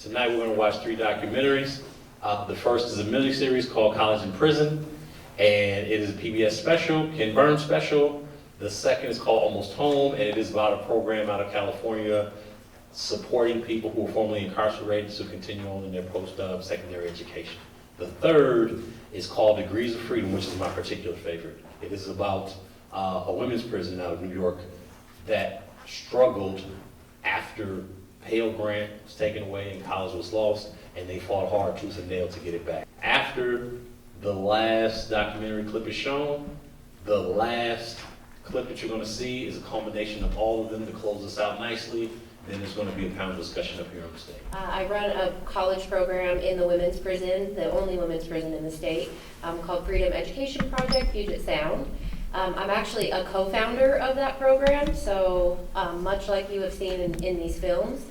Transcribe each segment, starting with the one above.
Tonight we're going to watch 3 documentaries. The first is a miniseries called College in Prison, and it is a PBS special, Ken Burns special. The second is called Almost Home, and it is about a program out of California supporting people who were formerly incarcerated to continue on in their post-secondary education. The third is called Degrees of Freedom, which is my particular favorite. It is about a women's prison out of New York that struggled after Pell Grant was taken away and college was lost, and they fought hard tooth and nail to get it back. After the last documentary clip is shown, the last clip that you're going to see is a culmination of all of them to close us out nicely. Then there's going to be a panel discussion up here on the stage. I run a college program in the women's prison, the only women's prison in the state, called Freedom Education Project, Puget Sound. I'm actually a co-founder of that program, so much like you have seen in these films,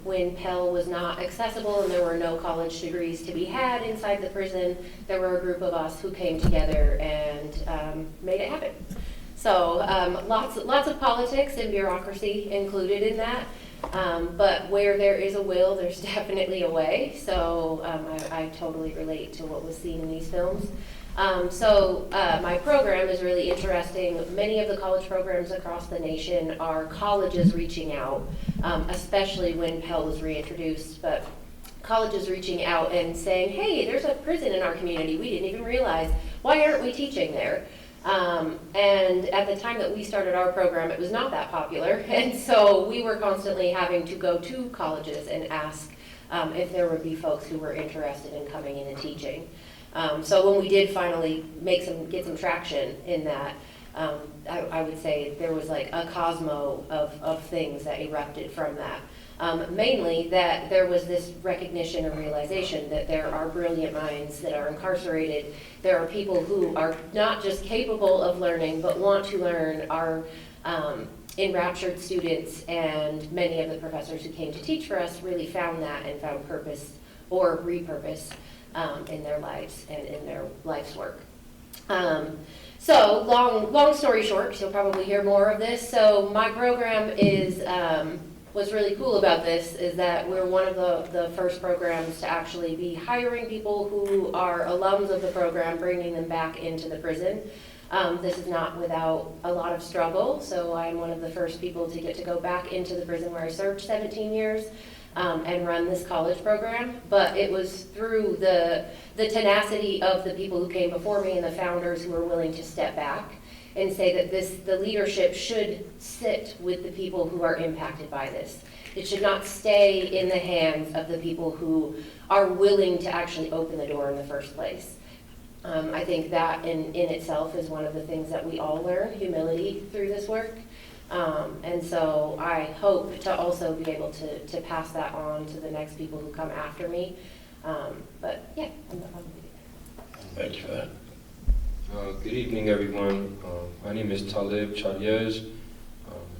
when Pell was not accessible and there were no college degrees to be had inside the prison, there were a group of us who came together and made it happen. So lots of politics and bureaucracy included in that, but where there is a will, there's definitely a way. So I totally relate to what was seen in these films. My program is really interesting. Many of the college programs across the nation are colleges reaching out, especially when Pell was reintroduced, but colleges reaching out and saying, hey, there's a prison in our community. We didn't even realize. Why aren't we teaching there? And at the time that we started our program, it was not that popular. And so we were constantly having to go to colleges and ask if there would be folks who were interested in coming in and teaching. So when we did finally get some traction in that, I would say there was like a cosmo of things that erupted from that. Mainly that there was this recognition and realization that there are brilliant minds that are incarcerated. There are people who are not just capable of learning, but want to learn, are enraptured students, and many of the professors who came to teach for us really found that and found purpose or repurpose in their lives and in their life's work. So long story short, because you'll probably hear more of this. So my program is, what's really cool about this is that we're one of the first programs to actually be hiring people who are alums of the program, bringing them back into the prison. This is not without a lot of struggle. So I'm one of the first people to get to go back into the prison where I served 17 years. And run this college program, but it was through the tenacity of the people who came before me and the founders who were willing to step back and say that the leadership should sit with the people who are impacted by this. It should not stay in the hands of the people who are willing to actually open the door in the first place. I think that in itself is one of the things that we all learn, humility, through this work. And so I hope to also be able to pass that on to the next people who come after me. But yeah, I'm Thank you for that. Good evening, everyone. My name is Talib Chadiez,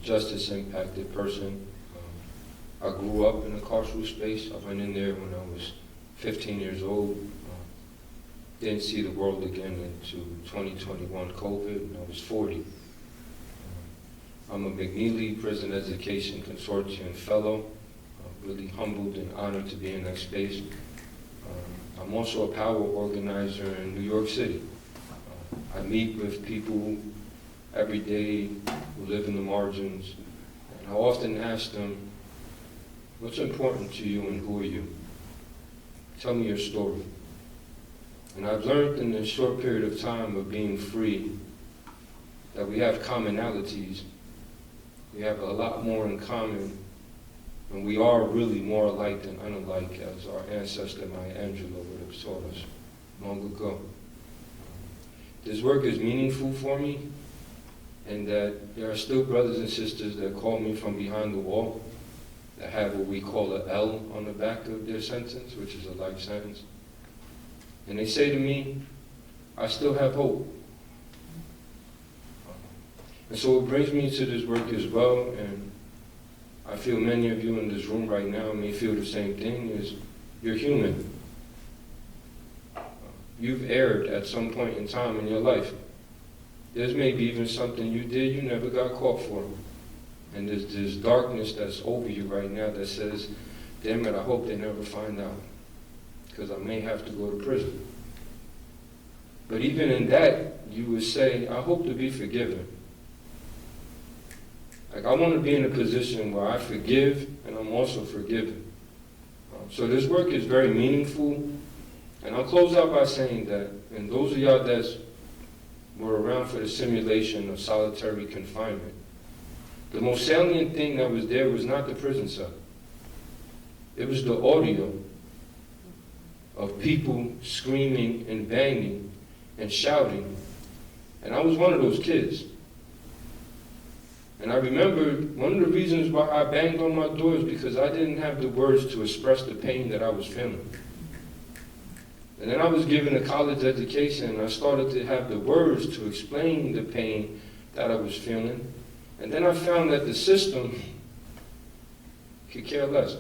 justice impacted person. I grew up in the carceral space. I went in there when I was 15 years old. Didn't see the world again into 2021 COVID, and I was 40. I'm a McNeely Prison Education Consortium Fellow. I'm really humbled and honored to be in that space. I'm also a power organizer in New York City. I meet with people every day who live in the margins, and I often ask them, what's important to you and who are you? Tell me your story. And I've learned in this short period of time of being free that we have commonalities. We have a lot more in common, and we are really more alike than unalike, as our ancestor Maya Angelou would have taught us long ago. This work is meaningful for me, and that there are still brothers and sisters that call me from behind the wall, that have what we call an L on the back of their sentence, which is a life sentence. And they say to me, I still have hope. And so it brings me to this work as well, and I feel many of you in this room right now may feel the same thing, is you're human. You've erred at some point in time in your life. There's maybe even something you did you never got caught for. And there's this darkness that's over you right now that says damn it, I hope they never find out, because I may have to go to prison. But even in that, you would say, I hope to be forgiven. Like, I want to be in a position where I forgive and I'm also forgiven. So this work is very meaningful. And I'll close out by saying that, and those of y'all that were around for the simulation of solitary confinement, the most salient thing that was there was not the prison cell. It was the audio of people screaming and banging and shouting. And I was one of those kids. And I remember one of the reasons why I banged on my door is because I didn't have the words to express the pain that I was feeling. And then I was given a college education, and I started to have the words to explain the pain that I was feeling. And then I found that the system could care less.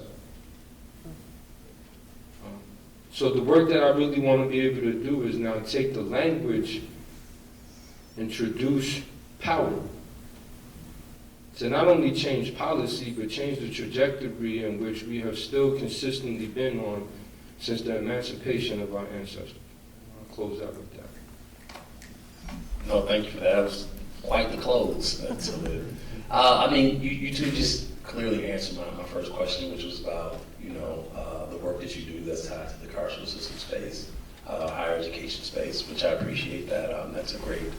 So the work that I really want to be able to do is now take the language, introduce power, to not only change policy, but change the trajectory in which we have still consistently been on since the emancipation of our ancestors. I'll close out with that. No, thank you for that. That was quite the close. That's I mean, you two just clearly answered my first question, which was about, the work that you do that's tied to the carceral system space, higher education space, which I appreciate that. That's a great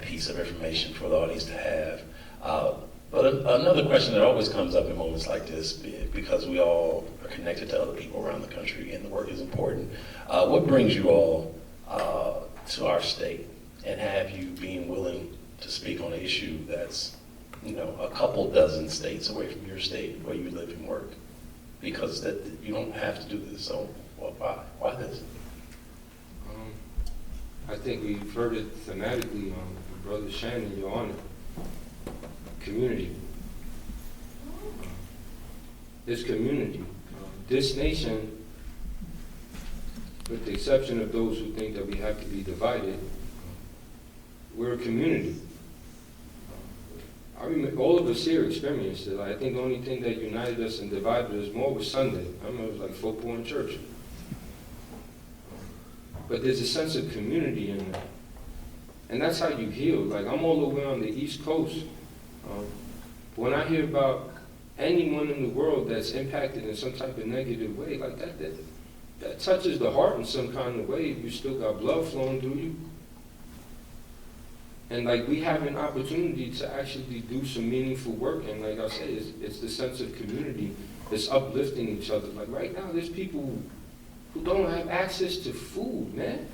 piece of information for the audience to have. But another question that always comes up in moments like this, because we all are connected to other people around the country and the work is important, what brings you all to our state, and have you being willing to speak on an issue that's, a couple dozen states away from your state where you live and work? Because that you don't have to do this, so why this? I think we've heard it thematically. Brother Shannon, you're on it. Community. This community. This nation, with the exception of those who think that we have to be divided, we're a community. I remember all of us here experienced it. I think the only thing that united us and divided us more was Sunday. I remember it was like football in church. But there's a sense of community in that. And that's how you heal. Like, I'm all the way on the East Coast. When I hear about anyone in the world that's impacted in some type of negative way, like that touches the heart in some kind of way. You still got blood flowing through you. And like, we have an opportunity to actually do some meaningful work. And like I said, it's the sense of community. It's uplifting each other. Like right now, there's people who don't have access to food, man.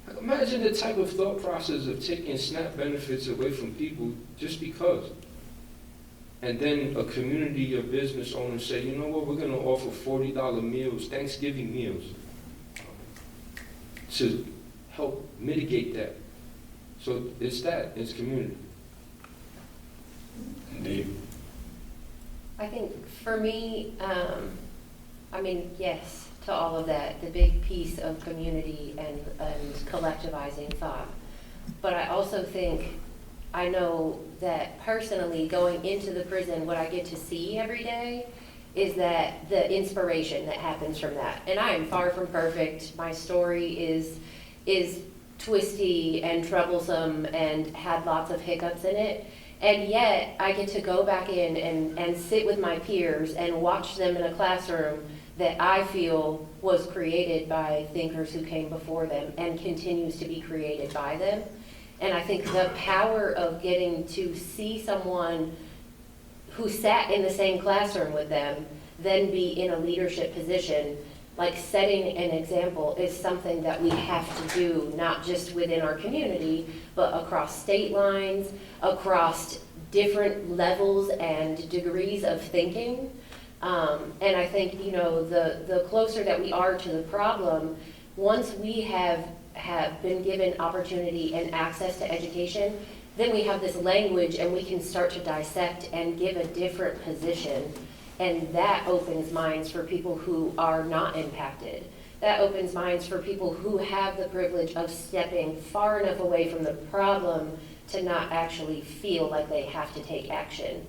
Like, imagine the type of thought process of taking SNAP benefits away from people just because. And then a community of business owners say, you know what, we're going to offer $40 meals, Thanksgiving meals, to help mitigate that. So it's community. Indeed. I think for me, yes, to all of that, the big piece of community and collectivizing thought. But I also think, I know that personally going into the prison, what I get to see every day is that the inspiration that happens from that. And I am far from perfect. My story is twisty and troublesome and had lots of hiccups in it. And yet I get to go back in and sit with my peers and watch them in a classroom that I feel was created by thinkers who came before them and continues to be created by them. And I think the power of getting to see someone who sat in the same classroom with them then be in a leadership position, like setting an example, is something that we have to do, not just within our community, but across state lines, across different levels and degrees of thinking. And I think, the closer that we are to the problem, once we have been given opportunity and access to education, then we have this language and we can start to dissect and give a different position. And that opens minds for people who are not impacted. That opens minds for people who have the privilege of stepping far enough away from the problem to not actually feel like they have to take action.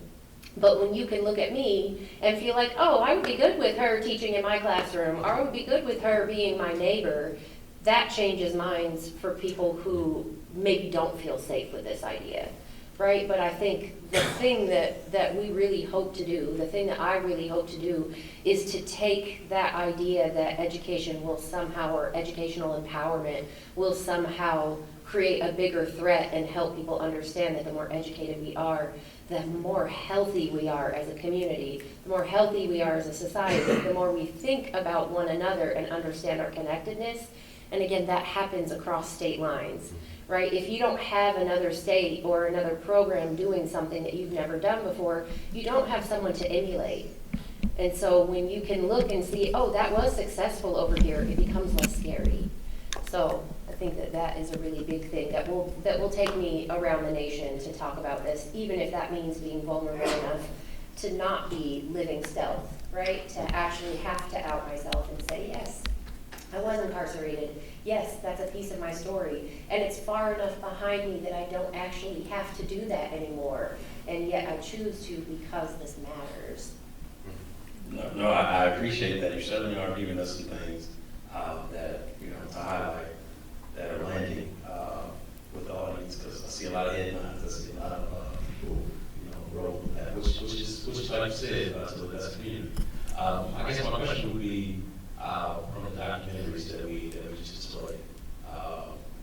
But when you can look at me and feel like, oh, I would be good with her teaching in my classroom, or I would be good with her being my neighbor, that changes minds for people who maybe don't feel safe with this idea, right? But I think the thing that we really hope to do, the thing that I really hope to do, is to take that idea that education will somehow, or educational empowerment will somehow create a bigger threat and help people understand that the more educated we are, the more healthy we are as a community, the more healthy we are as a society, the more we think about one another and understand our connectedness. And again, that happens across state lines, right? If you don't have another state or another program doing something that you've never done before, you don't have someone to emulate. And so when you can look and see, oh, that was successful over here, it becomes less scary. So I think that that is a really big thing that will take me around the nation to talk about this, even if that means being vulnerable enough to not be living stealth, right? To actually have to out myself and say, yes, I was incarcerated. Yes, that's a piece of my story. And it's far enough behind me that I don't actually have to do that anymore. And yet I choose to because this matters. No, I appreciate that. You certainly are giving us some things that, to highlight that are landing with the audience, because I see a lot of headlines, I see a lot of people, roll with that, which is like you said, to the best community. I guess my question would be, from the documentaries that we just displayed,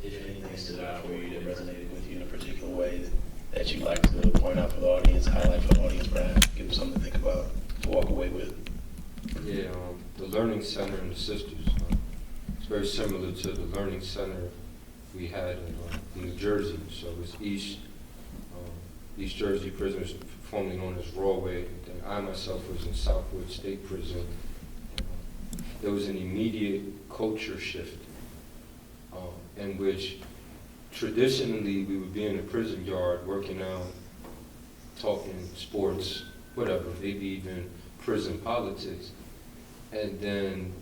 if anything stood out for you that resonated with you in a particular way that you'd like to point out for the audience, highlight for the audience, perhaps, give them something to think about, to walk away with. Yeah, the Learning Center and the Sisters. It's very similar to the Learning Center we had in New Jersey. So it's East Jersey Prison, formerly known as Rawway. Then I myself was in Southwood State Prison. There was an immediate culture shift in which traditionally we would be in a prison yard working out, talking sports, whatever, maybe even prison politics. And then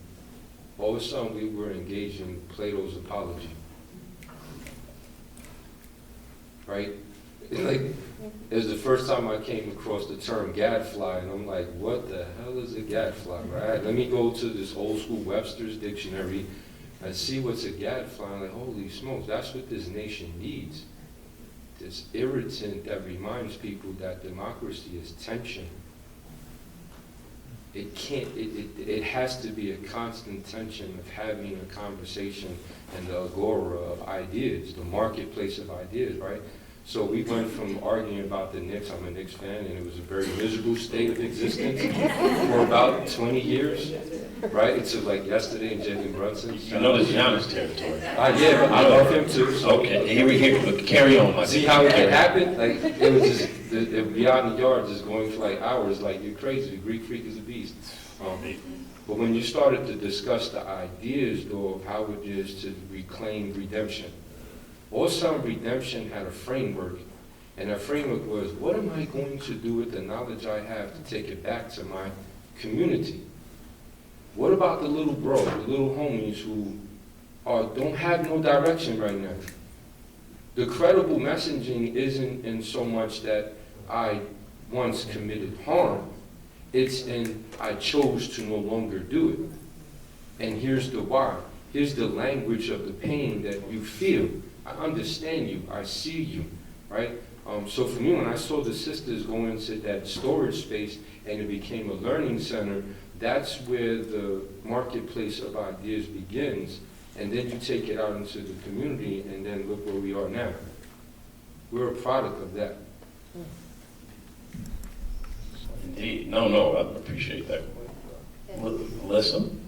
all of a sudden we were engaging Plato's Apology. Right? It was the first time I came across the term gadfly, and I'm like, what the hell is a gadfly, right? Let me go to this old school Webster's dictionary and see what's a gadfly. I'm like, holy smokes, that's what this nation needs. This irritant that reminds people that democracy is tension. It has to be a constant tension of having a conversation and the agora of ideas, the marketplace of ideas, right? So we went from arguing about the Knicks, I'm a Knicks fan, and it was a very miserable state of existence for about 20 years, right? Until like yesterday in Jalen Brunson. I know this Giannis territory. Yeah, but I love him too. So Okay, here we go. Carry on. see how it happened? Like, it was just, it be out in the yard just going for like hours, like, you're crazy, the Greek freak is a beast. But when you started to discuss the ideas, though, of how it is to reclaim redemption, also redemption had a framework, and that framework was, what am I going to do with the knowledge I have to take it back to my community? What about the little bro, the little homies who don't have no direction right now? The credible messaging isn't in so much that I once committed harm, it's in I chose to no longer do it. And here's the why. Here's the language of the pain that you feel. I understand you, I see you, right? So for me, when I saw the sisters go into that storage space and it became a learning center, that's where the marketplace of ideas begins. And then you take it out into the community, and then look where we are now. We're a product of that. Indeed. No, I appreciate that. Listen.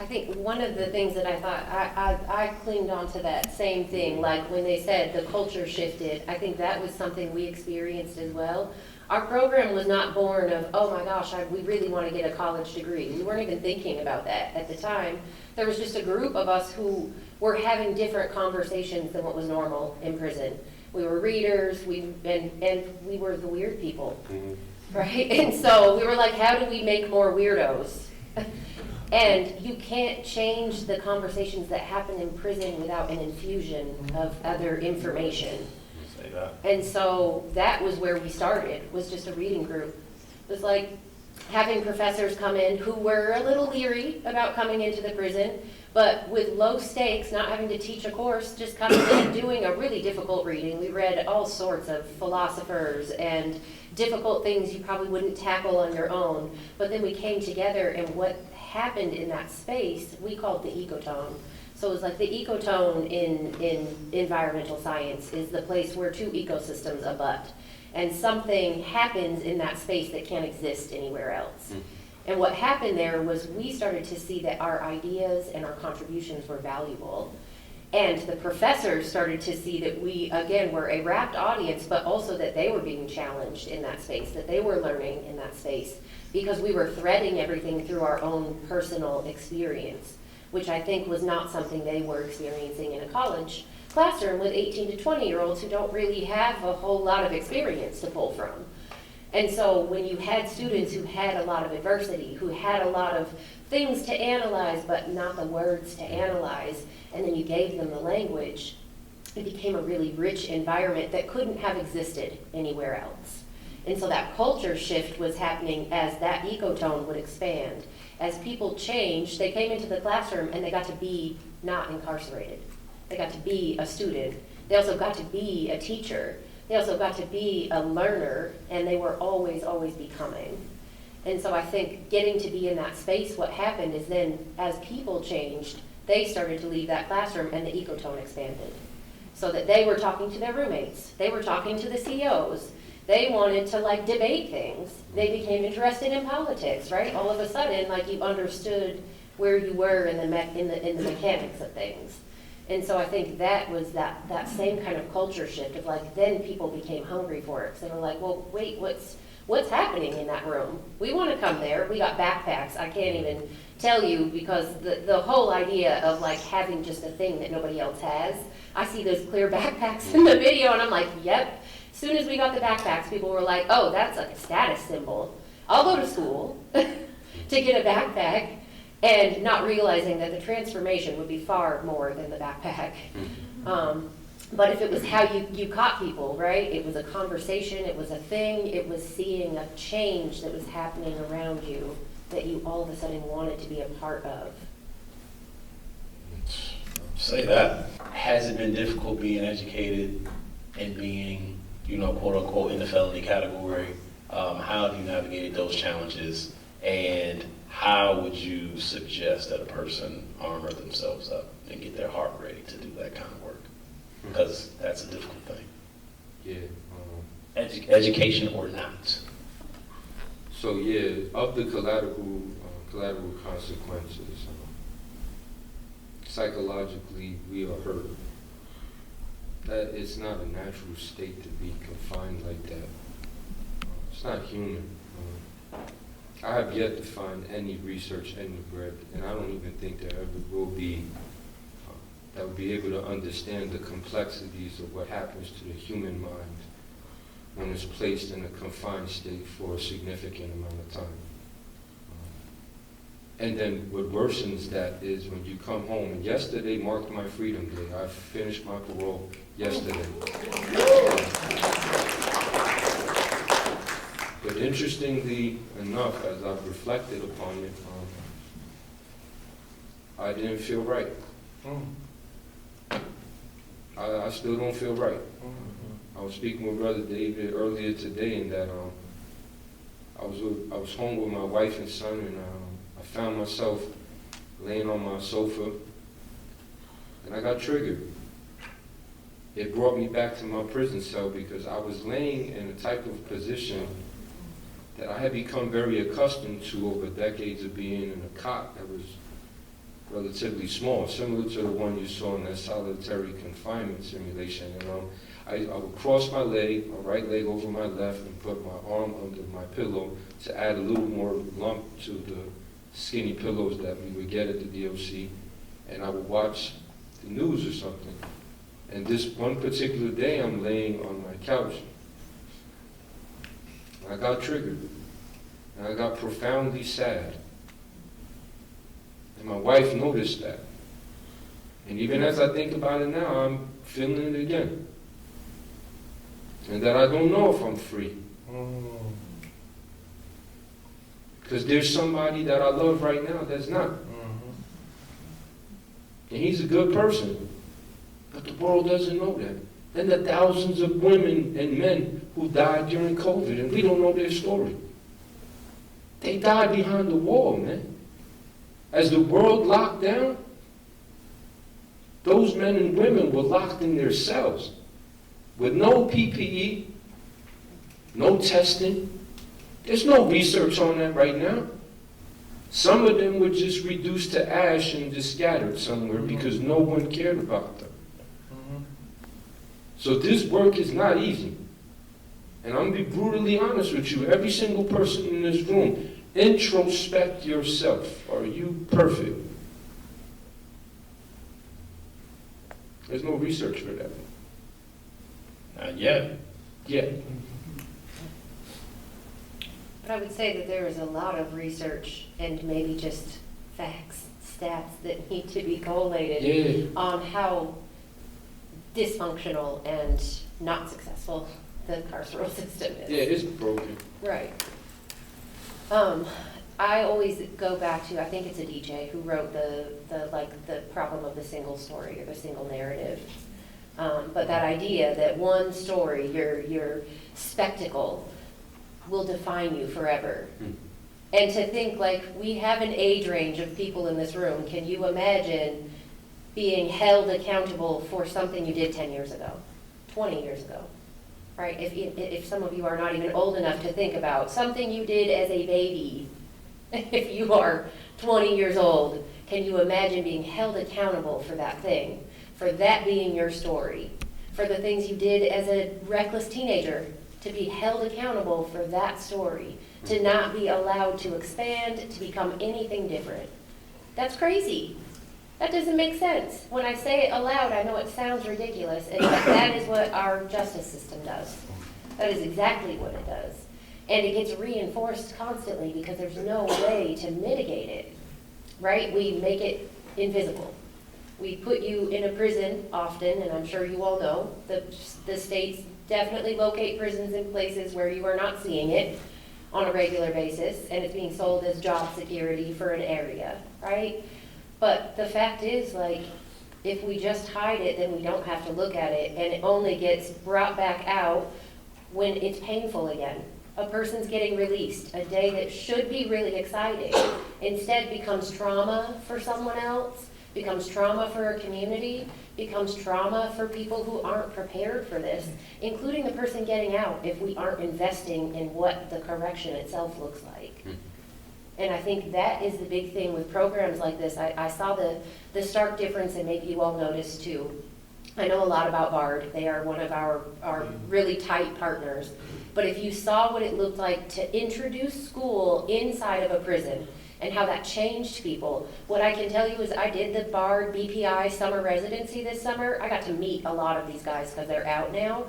I think one of the things that I thought, I clinged on to that same thing, like when they said the culture shifted, I think that was something we experienced as well. Our program was not born of, oh my gosh, we really want to get a college degree. We weren't even thinking about that at the time. There was just a group of us who were having different conversations than what was normal in prison. We were readers, and we were the weird people, right? And so we were like, how do we make more weirdos? And you can't change the conversations that happen in prison without an infusion of other information. Say that. And so that was where we started, was just a reading group. It was like having professors come in who were a little leery about coming into the prison, but with low stakes, not having to teach a course, just coming in, doing a really difficult reading. We read all sorts of philosophers and difficult things you probably wouldn't tackle on your own. But then we came together, and what happened in that space, we called the ecotone. So it was like the ecotone in environmental science is the place where two ecosystems abut. And something happens in that space that can't exist anywhere else. And what happened there was we started to see that our ideas and our contributions were valuable. And the professors started to see that we, again, were a rapt audience, but also that they were being challenged in that space, that they were learning in that space, because we were threading everything through our own personal experience, which I think was not something they were experiencing in a college classroom with 18 to 20-year-olds who don't really have a whole lot of experience to pull from. And so when you had students who had a lot of adversity, who had a lot of things to analyze, but not the words to analyze, and then you gave them the language, it became a really rich environment that couldn't have existed anywhere else. And so that culture shift was happening as that ecotone would expand. As people changed, they came into the classroom and they got to be not incarcerated. They got to be a student. They also got to be a teacher. They also got to be a learner, and they were always, always becoming. And so I think getting to be in that space, what happened is then as people changed, they started to leave that classroom and the ecotone expanded. So that they were talking to their roommates. They were talking to the CEOs. They wanted to debate things. They became interested in politics, right? All of a sudden, you understood where you were in the mechanics of things. And so I think that was that same kind of culture shift of then people became hungry for it. So they were like, well, wait, what's happening in that room? We want to come there. We got backpacks. I can't even tell you, because the whole idea of having just a thing that nobody else has. I see those clear backpacks in the video and I'm like, yep. As soon as we got the backpacks, people were like, oh, that's a status symbol. I'll go to school to get a backpack. And not realizing that the transformation would be far more than the backpack. But if it was how you caught people, right? It was a conversation, it was a thing, it was seeing a change that was happening around you that you all of a sudden wanted to be a part of. Say that. Has it been difficult being educated and being, quote unquote, in the felony category? How have you navigated those challenges? And how would you suggest that a person armor themselves up and get their heart ready to do that kind of work? Because that's a difficult thing. Yeah. Education or not. So yeah, of the collateral consequences, psychologically we are hurt. That it's not a natural state to be confined like that. It's not human. I have yet to find any research anywhere, and I don't even think there ever will be, that will be able to understand the complexities of what happens to the human mind when it's placed in a confined state for a significant amount of time. And then what worsens that is when you come home, and yesterday marked my Freedom Day. I finished my parole yesterday. But interestingly enough, as I've reflected upon it, I didn't feel right. I still don't feel right. I was speaking with Brother David earlier today, and that I was home with my wife and son, and I found myself laying on my sofa, and I got triggered. It brought me back to my prison cell because I was laying in a type of position that I had become very accustomed to over decades of being in a cot that was relatively small, similar to the one you saw in that solitary confinement simulation. And I would cross my leg, my right leg over my left, and put my arm under my pillow to add a little more lump to the skinny pillows that we would get at the DOC. And I would watch the news or something. And this one particular day, I'm laying on my couch. I got triggered, and I got profoundly sad. And my wife noticed that. And even as I think about it now, I'm feeling it again. And that I don't know if I'm free. Because there's somebody that I love right now that's not. And he's a good person. But the world doesn't know that. And the thousands of women and men who died during COVID, and we don't know their story. They died behind the wall, man. As the world locked down, those men and women were locked in their cells with no PPE, no testing. There's no research on that right now. Some of them were just reduced to ash and just scattered somewhere because no one cared about them. So this work is not easy. And I'm going to be brutally honest with you. Every single person in this room, introspect yourself. Are you perfect? There's no research for that. Not yet. Yet. But I would say that there is a lot of research and maybe just facts, stats that need to be collated Yeah. on how dysfunctional and not successful the carceral system is. Yeah, it's broken. Right. I always go back to, I think it's a DJ who wrote the problem of the single story or the single narrative. But that idea that one story, your spectacle, will define you forever. And to think like we have an age range of people in this room, can you imagine being held accountable for something you did 10 years ago, 20 years ago, right? If some of you are not even old enough to think about something you did as a baby, if you are 20 years old, can you imagine being held accountable for that thing, for that being your story, for the things you did as a reckless teenager, to be held accountable for that story, to not be allowed to expand, to become anything different? That's crazy. That doesn't make sense. When I say it aloud, I know it sounds ridiculous, and yet that is what our justice system does. That is exactly what it does. And it gets reinforced constantly because there's no way to mitigate it, right? We make it invisible. We put you in a prison often, and I'm sure you all know, the states definitely locate prisons in places where you are not seeing it on a regular basis, and it's being sold as job security for an area, right? But the fact is, like, if we just hide it, then we don't have to look at it, and it only gets brought back out when it's painful again. A person's getting released, a day that should be really exciting, instead becomes trauma for someone else, becomes trauma for a community, becomes trauma for people who aren't prepared for this, including the person getting out, if we aren't investing in what the correction itself looks like. And I think that is the big thing with programs like this. I saw the stark difference, and maybe you all noticed too. I know a lot about BARD. They are one of our really tight partners. But if you saw what it looked like to introduce school inside of a prison and how that changed people, what I can tell you is I did the BARD BPI summer residency this summer. I got to meet a lot of these guys because they're out now.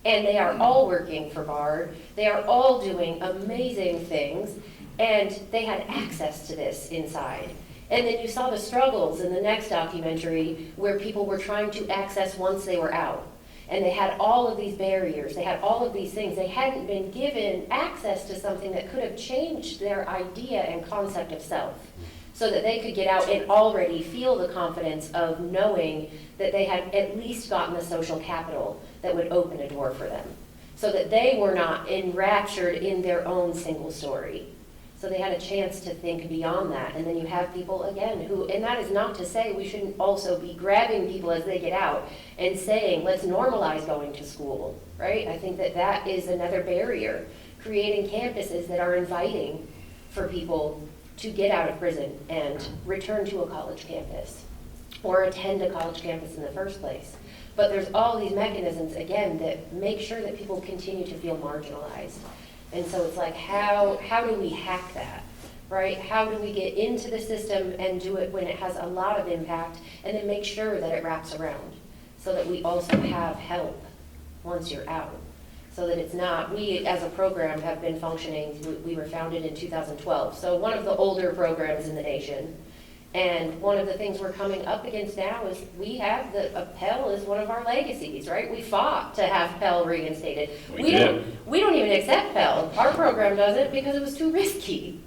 And they are all working for BARD. They are all doing amazing things. And they had access to this inside. And then you saw the struggles in the next documentary where people were trying to access once they were out. And they had all of these barriers. They had all of these things. They hadn't been given access to something that could have changed their idea and concept of self, so that they could get out and already feel the confidence of knowing that they had at least gotten the social capital that would open a door for them, so that they were not enraptured in their own single story. So they had a chance to think beyond that. And then you have people, again, who, and that is not to say we shouldn't also be grabbing people as they get out and saying, let's normalize going to school, right? I think that that is another barrier, creating campuses that are inviting for people to get out of prison and return to a college campus or attend a college campus in the first place. But there's all these mechanisms, again, that make sure that people continue to feel marginalized. And so it's like, how do we hack that, right? How do we get into the system and do it when it has a lot of impact, and then make sure that it wraps around, so that we also have help once you're out, so that it's not, we as a program have been functioning, we were founded in 2012, so one of the older programs in the nation. And one of the things we're coming up against now is we have Pell is one of our legacies, right? We fought to have Pell reinstated. We don't even accept Pell. Our program doesn't because it was too risky.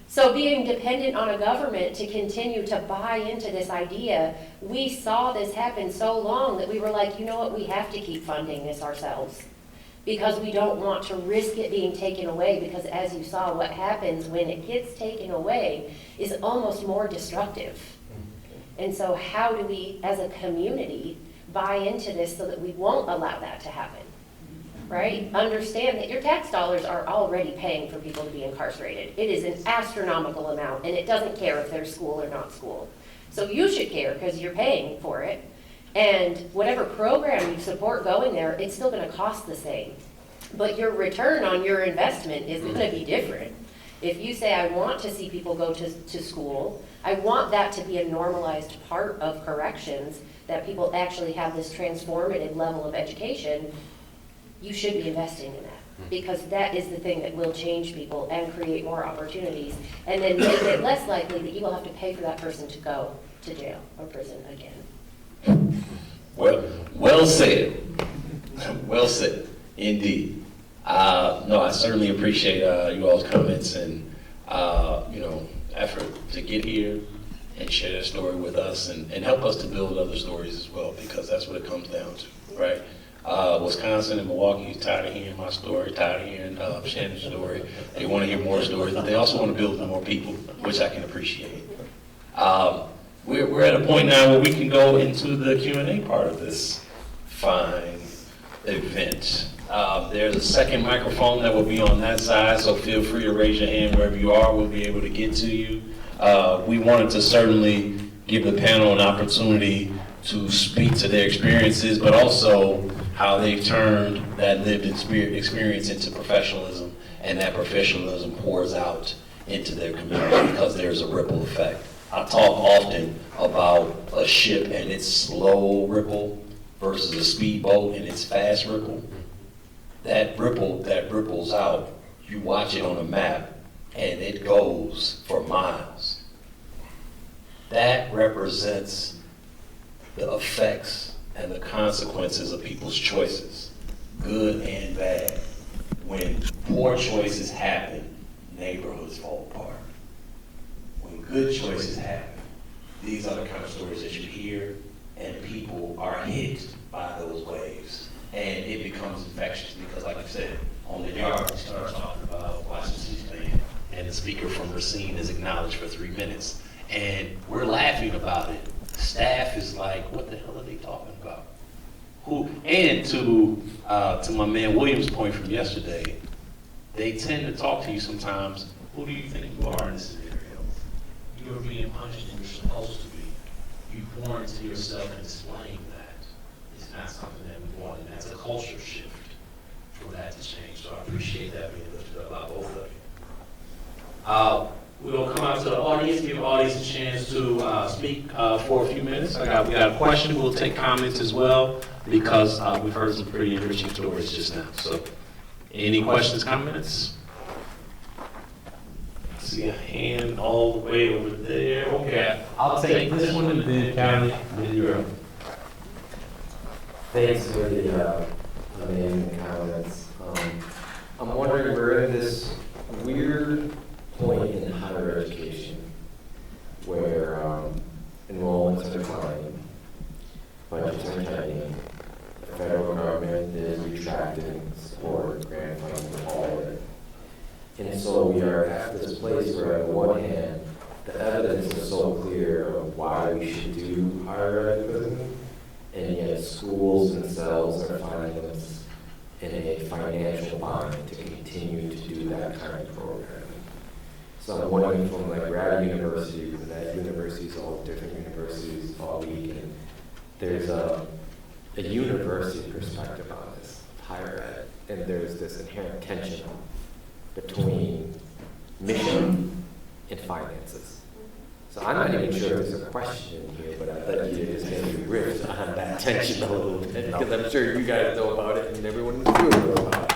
So being dependent on a government to continue to buy into this idea, we saw this happen so long that we were like, you know what, we have to keep funding this ourselves. Because we don't want to risk it being taken away, because as you saw, what happens when it gets taken away is almost more destructive. And so how do we, as a community, buy into this so that we won't allow that to happen? Right? Understand that your tax dollars are already paying for people to be incarcerated. It is an astronomical amount, and it doesn't care if they're school or not school. So you should care because you're paying for it. And whatever program you support going there, it's still gonna cost the same. But your return on your investment is gonna be different. If you say, I want to see people go to school, I want that to be a normalized part of corrections, that people actually have this transformative level of education, you should be investing in that. Because that is the thing that will change people and create more opportunities, and then make it less likely that you will have to pay for that person to go to jail or prison again. Well said. Well said, indeed. No, I certainly appreciate you all's comments and, effort to get here and share that story with us and help us to build other stories as well, because that's what it comes down to, right? Wisconsin and Milwaukee is tired of hearing my story, tired of hearing Shannon's story. They want to hear more stories, but they also want to build more people, which I can appreciate. We're at a point now where we can go into the Q&A part of this fine event. There's a second microphone that will be on that side, so feel free to raise your hand wherever you are. We'll be able to get to you. We wanted to certainly give the panel an opportunity to speak to their experiences, but also how they've turned that lived experience into professionalism, and that professionalism pours out into their community because there's a ripple effect. I talk often about a ship and its slow ripple versus a speedboat and its fast ripple. That ripple that ripples out, you watch it on a map and it goes for miles. That represents the effects and the consequences of people's choices, good and bad. When poor choices happen, neighborhoods fall apart. When good choices happen, these are the kind of stories that you hear, and people are hit by those waves. And it becomes infectious because, like you said, on the yard, you start talking about watching C-SPAN, and the speaker from Racine is acknowledged for 3 minutes. And we're laughing about it. Staff is like, what the hell are they talking about? And to my man Williams' point from yesterday, they tend to talk to you sometimes, who do you think you are in this scenario? You're being punished and you're supposed to be. You pour into yourself and explain that. It's not something that we want, and that's a culture shift for that to change. So I appreciate that being lifted up by both of you. We're going to come out to the audience, give the audience a chance to speak for a few minutes. We got a question. We'll take comments as well, because we've heard some pretty interesting stories just now. So any questions, comments? I see a hand all the way over there. Okay. I'll take this one and then County, then you're up. Thanks for the amazing comments. I'm wondering, we're in this weird point in higher education where enrollments are declining, budgets are tightening, the federal government is retracting support, grant funding, all of it. And so we are at this place where, on the one hand, the evidence is so clear of why we should do higher ed, and yet schools themselves are finding us in a financial bind to continue to do that kind of programming. So I'm wondering, from like we're at universities, and at universities, all different universities all week, and there's a university perspective on this, higher ed, and there's this inherent tension between mission and finances. So I'm not even sure if there's a question here, but I'd like you to just maybe riff on that tension a little bit, because I'm sure you guys know about it and everyone in the room knows about it.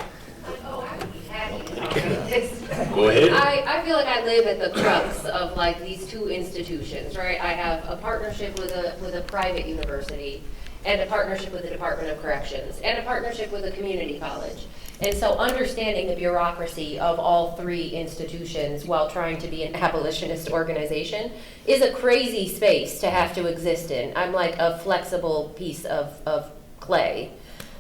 Go ahead. I feel like I live at the crux of like these two institutions, right? I have a partnership with a private university, and a partnership with the Department of Corrections, and a partnership with a community college. And so understanding the bureaucracy of all three institutions while trying to be an abolitionist organization is a crazy space to have to exist in. I'm like a flexible piece of clay,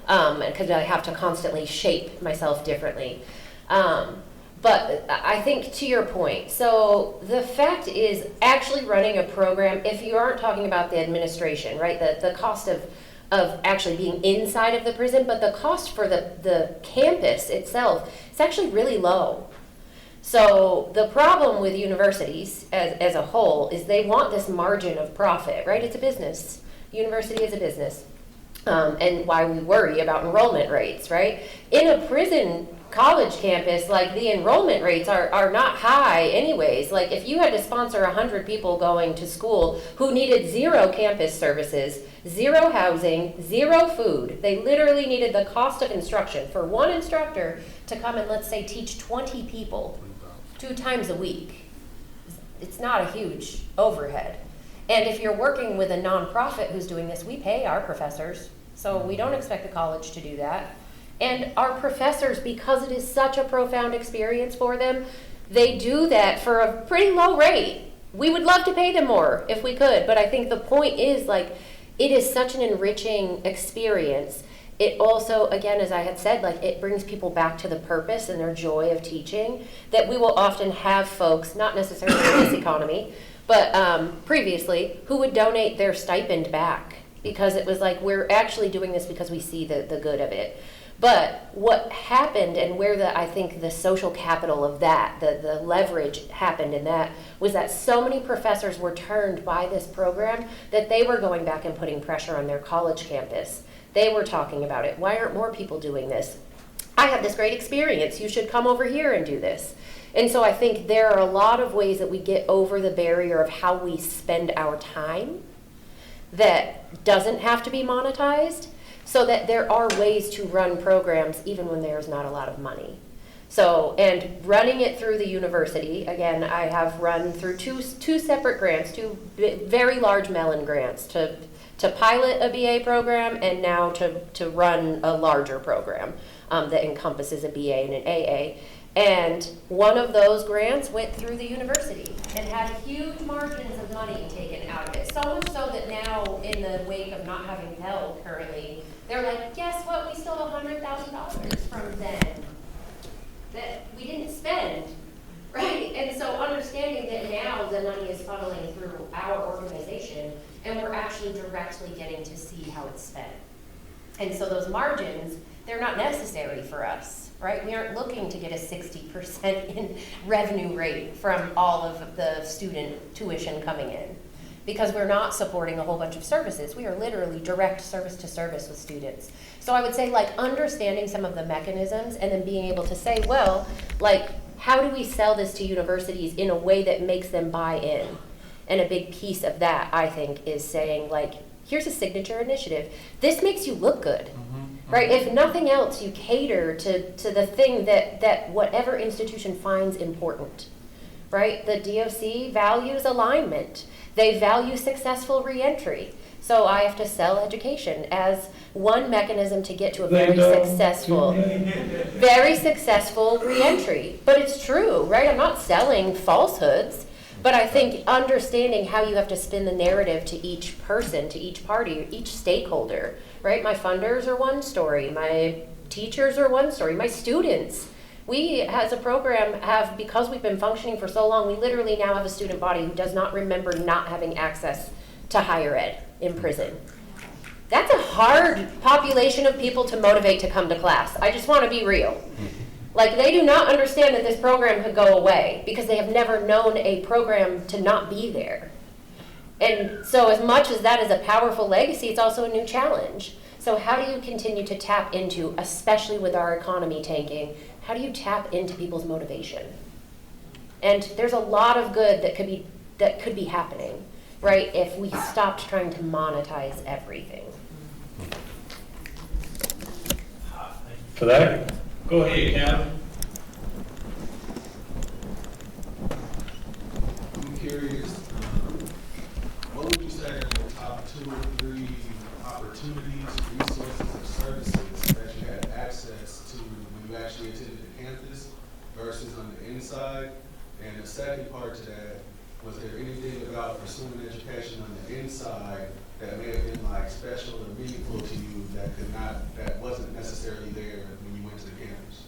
because I have to constantly shape myself differently. But I think to your point, so the fact is actually running a program, if you aren't talking about the administration, right, the cost of actually being inside of the prison, but the cost for the campus itself is actually really low. So the problem with universities as a whole is they want this margin of profit, right? It's a business. University is a business. And why we worry about enrollment rates, right? In a prison college campus, like the enrollment rates are not high anyways. Like if you had to sponsor 100 people going to school who needed 0 campus services, 0 housing, 0 food, they literally needed the cost of instruction for one instructor to come and let's say teach 20 people 2 times a week. It's not a huge overhead. And if you're working with a nonprofit who's doing this, we pay our professors, so we don't expect the college to do that. And our professors, because it is such a profound experience for them, they do that for a pretty low rate. We would love to pay them more if we could, but I think the point is, like, it is such an enriching experience. It also, again, as I had said, like, it brings people back to the purpose and their joy of teaching, that we will often have folks, not necessarily in this economy, but previously, who would donate their stipend back because it was like, we're actually doing this because we see the good of it. But what happened, and where I think the social capital of that, the leverage happened in that, was that so many professors were turned by this program that they were going back and putting pressure on their college campus. They were talking about it. Why aren't more people doing this? I had this great experience. You should come over here and do this. And so I think there are a lot of ways that we get over the barrier of how we spend our time that doesn't have to be monetized, so that there are ways to run programs even when there's not a lot of money. So, and running it through the university, again, I have run through two separate grants, 2 very large Mellon grants to pilot a BA program and now to run a larger program that encompasses a BA and an AA. And one of those grants went through the university and had huge margins of money taken out of it. So much so that now, in the wake of not having Pell currently, they're like, guess what? We still have $100,000 from then that we didn't spend, right? And so understanding that now the money is funneling through our organization and we're actually directly getting to see how it's spent. And so those margins, they're not necessary for us, right? We aren't looking to get a 60% in revenue rate from all of the student tuition coming in, because we're not supporting a whole bunch of services. We are literally direct service to service with students. So I would say, like, understanding some of the mechanisms and then being able to say, well, like, how do we sell this to universities in a way that makes them buy in? And a big piece of that, I think, is saying, like, here's a signature initiative. This makes you look good. Right? If nothing else, you cater to the thing that whatever institution finds important. Right? The DOC values alignment. They value successful reentry. So I have to sell education as one mechanism to get to a very successful reentry. But it's true, right? I'm not selling falsehoods. But I think understanding how you have to spin the narrative to each person, to each party, each stakeholder, right? My funders are one story, my teachers are one story, my students. We, as a program, have, because we've been functioning for so long, we literally now have a student body who does not remember not having access to higher ed in prison. That's a hard population of people to motivate to come to class. I just want to be real. Like, they do not understand that this program could go away because they have never known a program to not be there. And so as much as that is a powerful legacy, it's also a new challenge. So how do you continue to tap into, especially with our economy tanking, how do you tap into people's motivation? And there's a lot of good that could be happening, right, if we stopped trying to monetize everything. For that, go ahead, Calvin. I'm curious, what would you say are the top 2 or 3 opportunities, resources, or services that you had access to when And the second part to that, was there anything about pursuing education on the inside that may have been like special or meaningful to you that wasn't necessarily there when you went to the campus?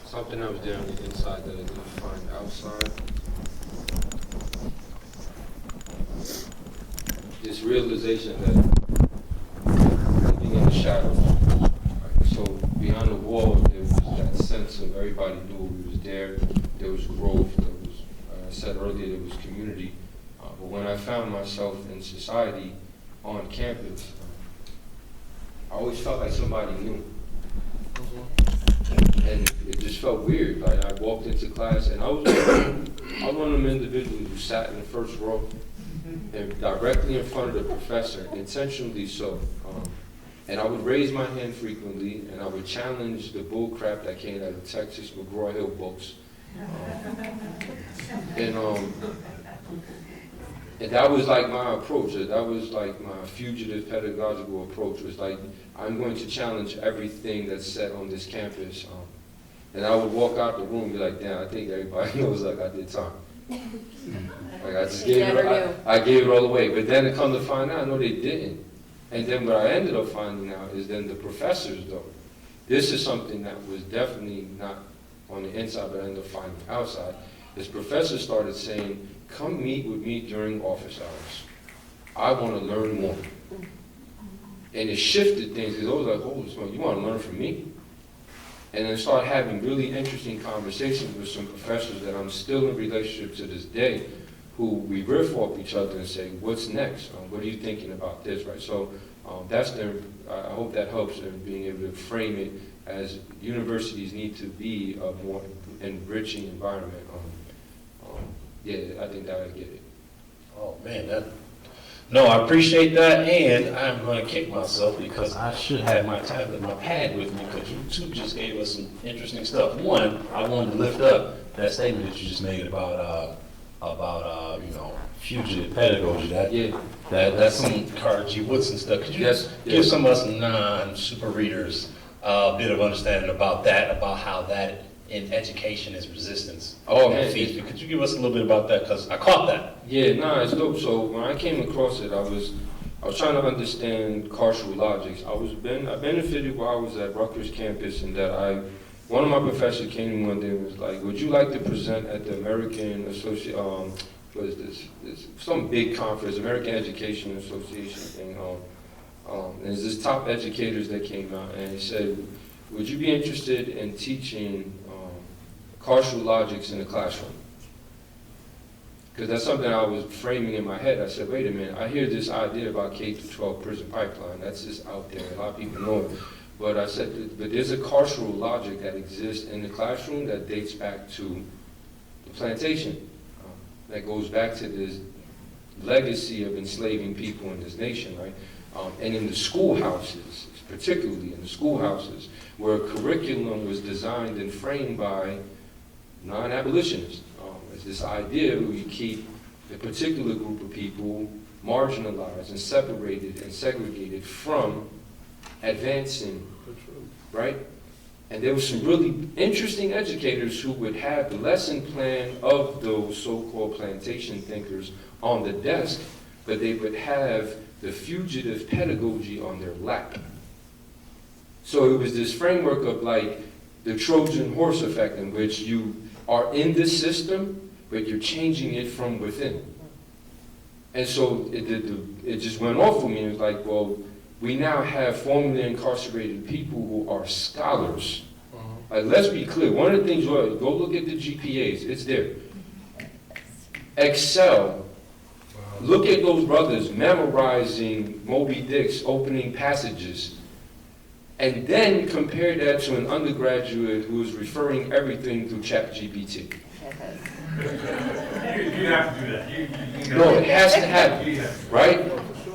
Something that was there on the inside that I didn't find outside. This realization that living in the shadows, right? So beyond the wall, there was that sense of everybody knew we was there. There was growth. There was, I said earlier, there was community. But when I found myself in society on campus, I always felt like somebody knew. And it just felt weird. Like I walked into class and I was one of them individuals who sat in the first row and directly in front of the professor, intentionally so. And I would raise my hand frequently and I would challenge the bull crap that came out of Texas McGraw-Hill books. And that was like my approach. That was like my fugitive pedagogical approach. Was like, I'm going to challenge everything that's said on this campus. And I would walk out the room and be like, damn, I think everybody knows like I did time. Like I just gave it, I gave it all away. But then it come to find out, no, they didn't. And then what I ended up finding out is then the professors, though, this is something that was definitely not on the inside, but I ended up finding outside. This professor started saying, come meet with me during office hours. I want to learn more. And it shifted things, because I was like, holy smoke, you want to learn from me? And then start having really interesting conversations with some professors that I'm still in relationship to this day, who we riff off each other and say, what's next? What are you thinking about this, right? So I hope that helps in being able to frame it as universities need to be a more enriching environment. Yeah, I think that I get it. Oh, man, no, I appreciate that, and I'm going to kick myself because I should have my tablet, my pad with me, because you two just gave us some interesting stuff. One, I wanted to lift up that statement that you just made about fugitive pedagogy. That's some Carter G. Woodson stuff. Could you give some of us non-super readers a bit of understanding about that, about how that in education is resistance? Oh, man. Could you give us a little bit about that? Because I caught that. Yeah, it's dope. So when I came across it, I was trying to understand carceral logics. I benefited while I was at Rutgers campus in that one of my professors came to me one day and was like, would you like to present at the American some big conference, American Education Association thing. And there's this top educators that came out and he said, would you be interested in teaching carceral logics in the classroom? Because that's something I was framing in my head. I said, wait a minute, I hear this idea about K-12 prison pipeline. That's just out there. A lot of people know it. But I said, but there's a carceral logic that exists in the classroom that dates back to the plantation. That goes back to this legacy of enslaving people in this nation, right? And in the schoolhouses, particularly in the schoolhouses, where curriculum was designed and framed by non-abolitionists. It's this idea where you keep a particular group of people marginalized and separated and segregated from advancing, right? And there were some really interesting educators who would have the lesson plan of those so-called plantation thinkers on the desk, but they would have the fugitive pedagogy on their lap. So it was this framework of like the Trojan horse effect in which you are in this system, but you're changing it from within. And so it just went off for me. It was like, well, we now have formerly incarcerated people who are scholars. Like, let's be clear. One of the things, go look at the GPAs. It's there. Excel. Look at those brothers memorizing Moby Dick's opening passages. And then compare that to an undergraduate who is referring everything through ChatGPT. You have to do that. No, it has to happen, right?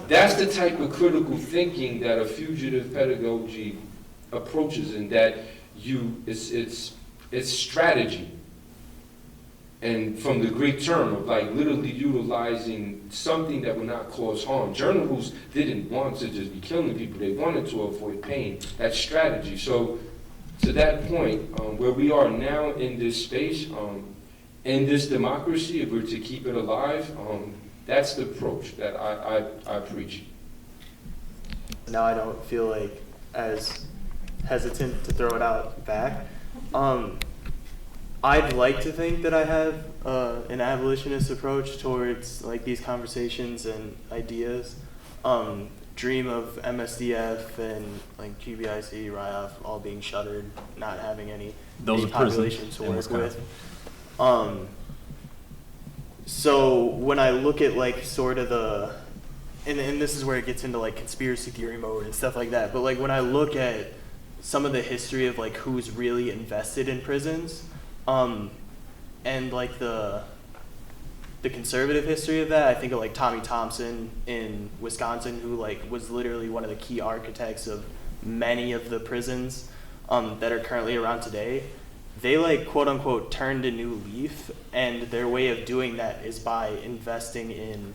That's the type of critical thinking that a fugitive pedagogy approaches, in that it's strategy. And from the Greek term of like literally utilizing something that would not cause harm. Journalists didn't want to just be killing people. They wanted to avoid pain. That's strategy. So to that point, where we are now in this space, in this democracy, if we're to keep it alive, that's the approach that I preach. Now I don't feel like as hesitant to throw it out back. I'd like to think that I have an abolitionist approach towards like these conversations and ideas. Dream of MSDF and like GBIC, RIAF all being shuttered, not having any Those are populations prisons to in work with. Wisconsin. So when I look at like sort of the, and this is where it gets into like conspiracy theory mode and stuff like that, but like when I look at some of the history of like who's really invested in prisons, and like the conservative history of that, I think of like Tommy Thompson in Wisconsin, who like was literally one of the key architects of many of the prisons that are currently around today. They like quote unquote turned a new leaf, and their way of doing that is by investing in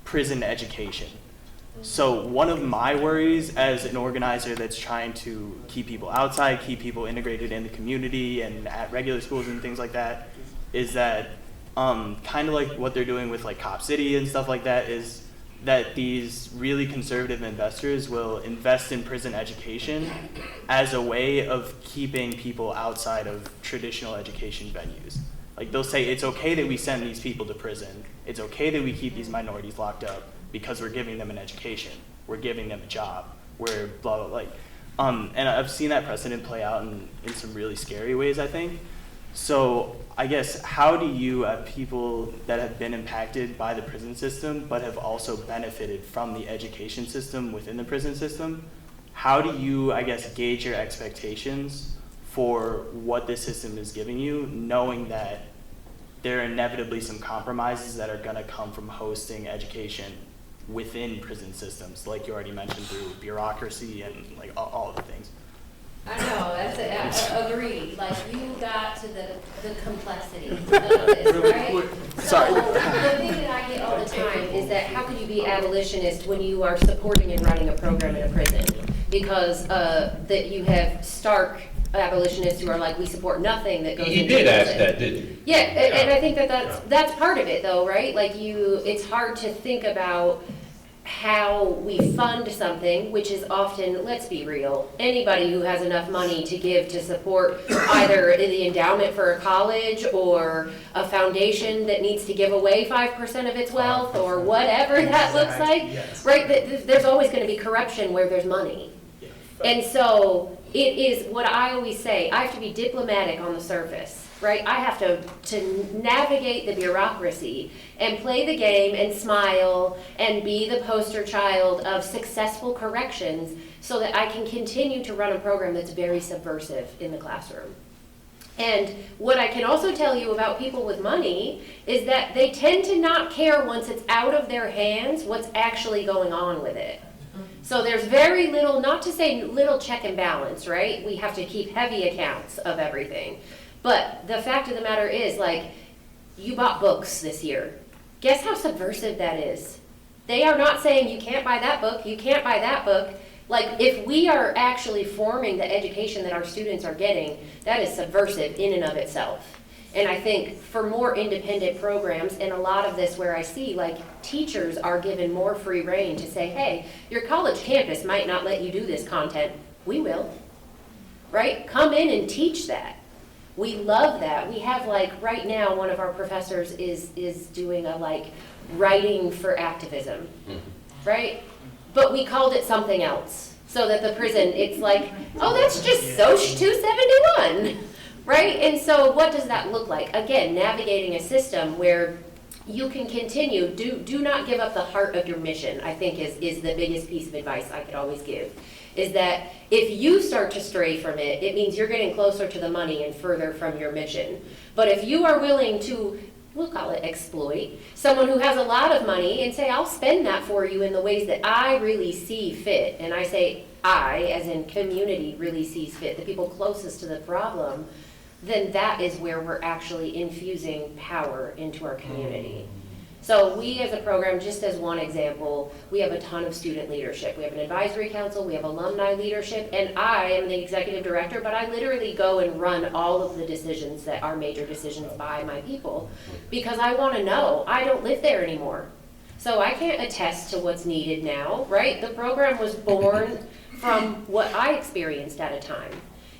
prison education. So one of my worries as an organizer that's trying to keep people outside, keep people integrated in the community and at regular schools and things like that, is that kind of like what they're doing with like Cop City and stuff like that, is that these really conservative investors will invest in prison education as a way of keeping people outside of traditional education venues. Like they'll say, it's okay that we send these people to prison. It's okay that we keep these minorities locked up because we're giving them an education. We're giving them a job. We're blah, blah, like. And I've seen that precedent play out in some really scary ways, I think. So I guess, how do you, people that have been impacted by the prison system but have also benefited from the education system within the prison system, how do you, I guess, gauge your expectations for what this system is giving you, knowing that there are inevitably some compromises that are going to come from hosting education within prison systems, like you already mentioned, through bureaucracy and like all of the things? I know, I agree. Like, you got to the complexity of this, right? Sorry. So, the thing that I get all the time is that how can you be abolitionist when you are supporting and running a program in a prison? Because that you have stark abolitionists who are like, we support nothing that goes into You did ask prison. that, didn't you? Yeah, and I think that's part of it though, right? Like it's hard to think about how we fund something, which is often, let's be real, anybody who has enough money to give to support either the endowment for a college or a foundation that needs to give away 5% of its wealth or whatever that looks like, right? There's always going to be corruption where there's money. And so it is what I always say, I have to be diplomatic on the surface, right? I have to navigate the bureaucracy and play the game and smile and be the poster child of successful corrections so that I can continue to run a program that's very subversive in the classroom. And what I can also tell you about people with money is that they tend to not care once it's out of their hands what's actually going on with it. So there's very little, not to say little check and balance, right? We have to keep heavy accounts of everything. But the fact of the matter is, like, you bought books this year. Guess how subversive that is? They are not saying you can't buy that book, you can't buy that book. Like, if we are actually forming the education that our students are getting, that is subversive in and of itself. And I think for more independent programs, and a lot of this where I see, like, teachers are given more free rein to say, hey, your college campus might not let you do this content. We will, right? Come in and teach that. We love that. We have, like, right now, one of our professors is doing a, like, writing for activism, right? But we called it something else, so that the prison, it's like, oh, that's just Soc 271, right? And so what does that look like? Again, navigating a system where you can continue, do not give up the heart of your mission, I think is the biggest piece of advice I could always give. Is that if you start to stray from it, it means you're getting closer to the money and further from your mission. But if you are willing to, we'll call it exploit, someone who has a lot of money and say, I'll spend that for you in the ways that I really see fit, and I say I, as in community, really sees fit, the people closest to the problem, then that is where we're actually infusing power into our community. So we as a program, just as one example, we have a ton of student leadership. We have an advisory council, we have alumni leadership, and I am the executive director, but I literally go and run all of the decisions that are major decisions by my people, because I want to know. I don't live there anymore. So I can't attest to what's needed now, right? The program was born from what I experienced at a time.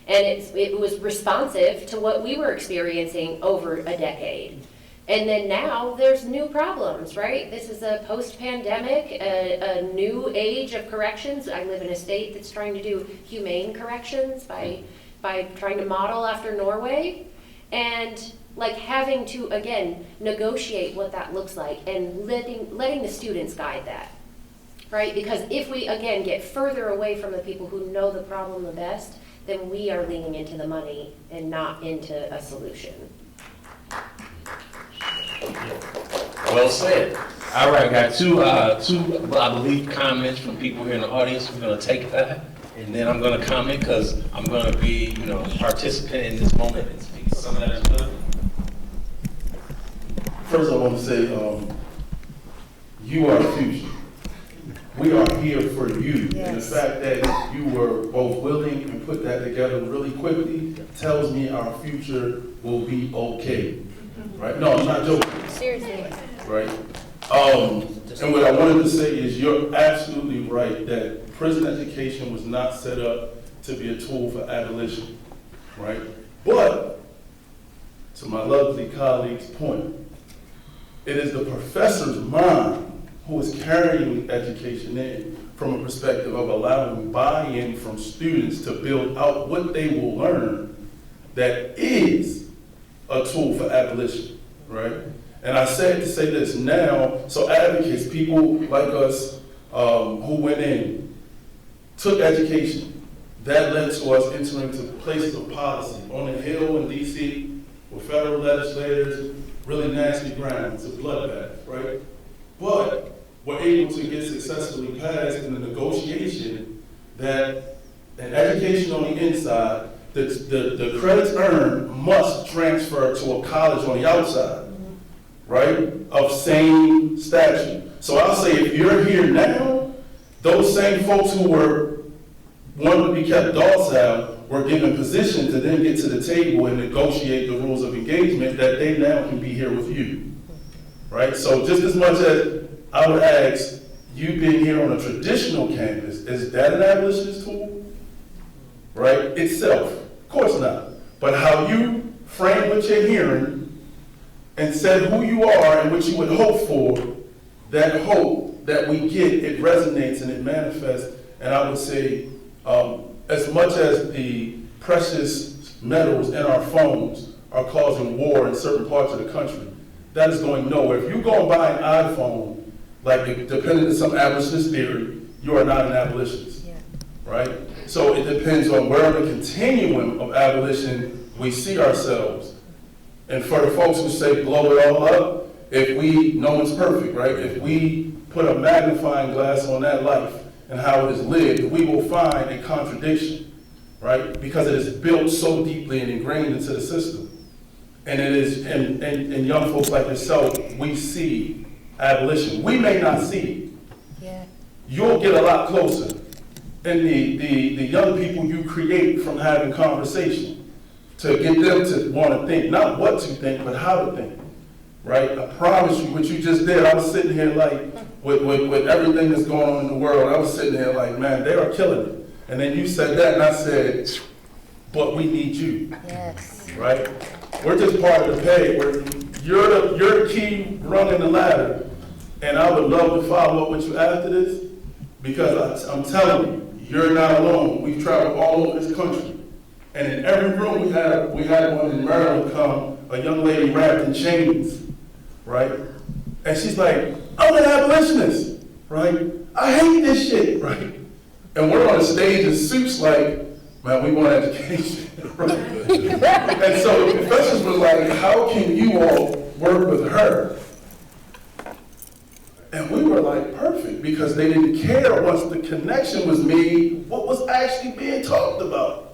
And it was responsive to what we were experiencing over a decade. And then now there's new problems, right? This is a post-pandemic, a new age of corrections. I live in a state that's trying to do humane corrections by trying to model after Norway. And like having to, again, negotiate what that looks like and letting the students guide that, right? Because if we, again, get further away from the people who know the problem the best, then we are leaning into the money and not into a solution. Well said. All right, got two, I believe, comments from people here in the audience. We're gonna take that, and then I'm gonna comment, because I'm gonna be, participant in this moment and speak to some of that as well. First, I want to say, you are the future. We are here for you. And the fact that you were both willing and put that together really quickly tells me our future will be okay. Right? No, I'm not joking. Seriously. Right? And what I wanted to say is you're absolutely right that prison education was not set up to be a tool for abolition. Right? But, to my lovely colleague's point, it is the professor's mind who is carrying education in from a perspective of allowing buy-in from students to build out what they will learn that is a tool for abolition, right? And I said to say this now, so advocates, people like us who went in, took education, that led to us entering into places of policy on the Hill in DC with federal legislators, really nasty grounds, a bloodbath, right? But we're able to get successfully passed in the negotiation that an education on the inside, the credits earned must transfer to a college on the outside, right? Of same stature. So I'll say if you're here now, those same folks who were wanting to be kept docile were given positions to then get to the table and negotiate the rules of engagement that they now can be here with you, right? So just as much as I would ask, you being here on a traditional campus, is that an abolitionist tool? Right? Itself. Of course not. But how you frame what you're hearing and said who you are and what you would hope for, that hope that we get, it resonates and it manifests. And I would say, as much as the precious metals in our phones are causing war in certain parts of the country, that is going nowhere. If you go and buy an iPhone, like depending on some abolitionist theory, you are not an abolitionist, right? So it depends on where on the continuum of abolition we see ourselves. And for the folks who say blow it all up, no one's perfect, right? If we put a magnifying glass on that life and how it is lived, we will find a contradiction, right? Because it is built so deeply and ingrained into the system. And it is, and young folks like yourself, we see abolition. We may not see it. Yeah. You'll get a lot closer. And the young people you create from having conversation to get them to want to think, not what to think, but how to think, right? I promise you, what you just did, I was sitting here like, with everything that's going on in the world, I was sitting here like, man, they are killing it. And then you said that, and I said, but we need you. Yes. Right? We're just part of the pay. You're the key running the ladder. And I would love to follow up with you after this, because I'm telling you, you're not alone. We've traveled all over this country. And in every room we had one in Maryland come, a young lady wrapped in chains, right? And she's like, I'm an abolitionist, right? I hate this shit, right? And we're on a stage in suits like, man, we want education, right? And so the professors were like, how can you all work with her? And we were like, perfect, because they didn't care once the connection was made, what was actually being talked about.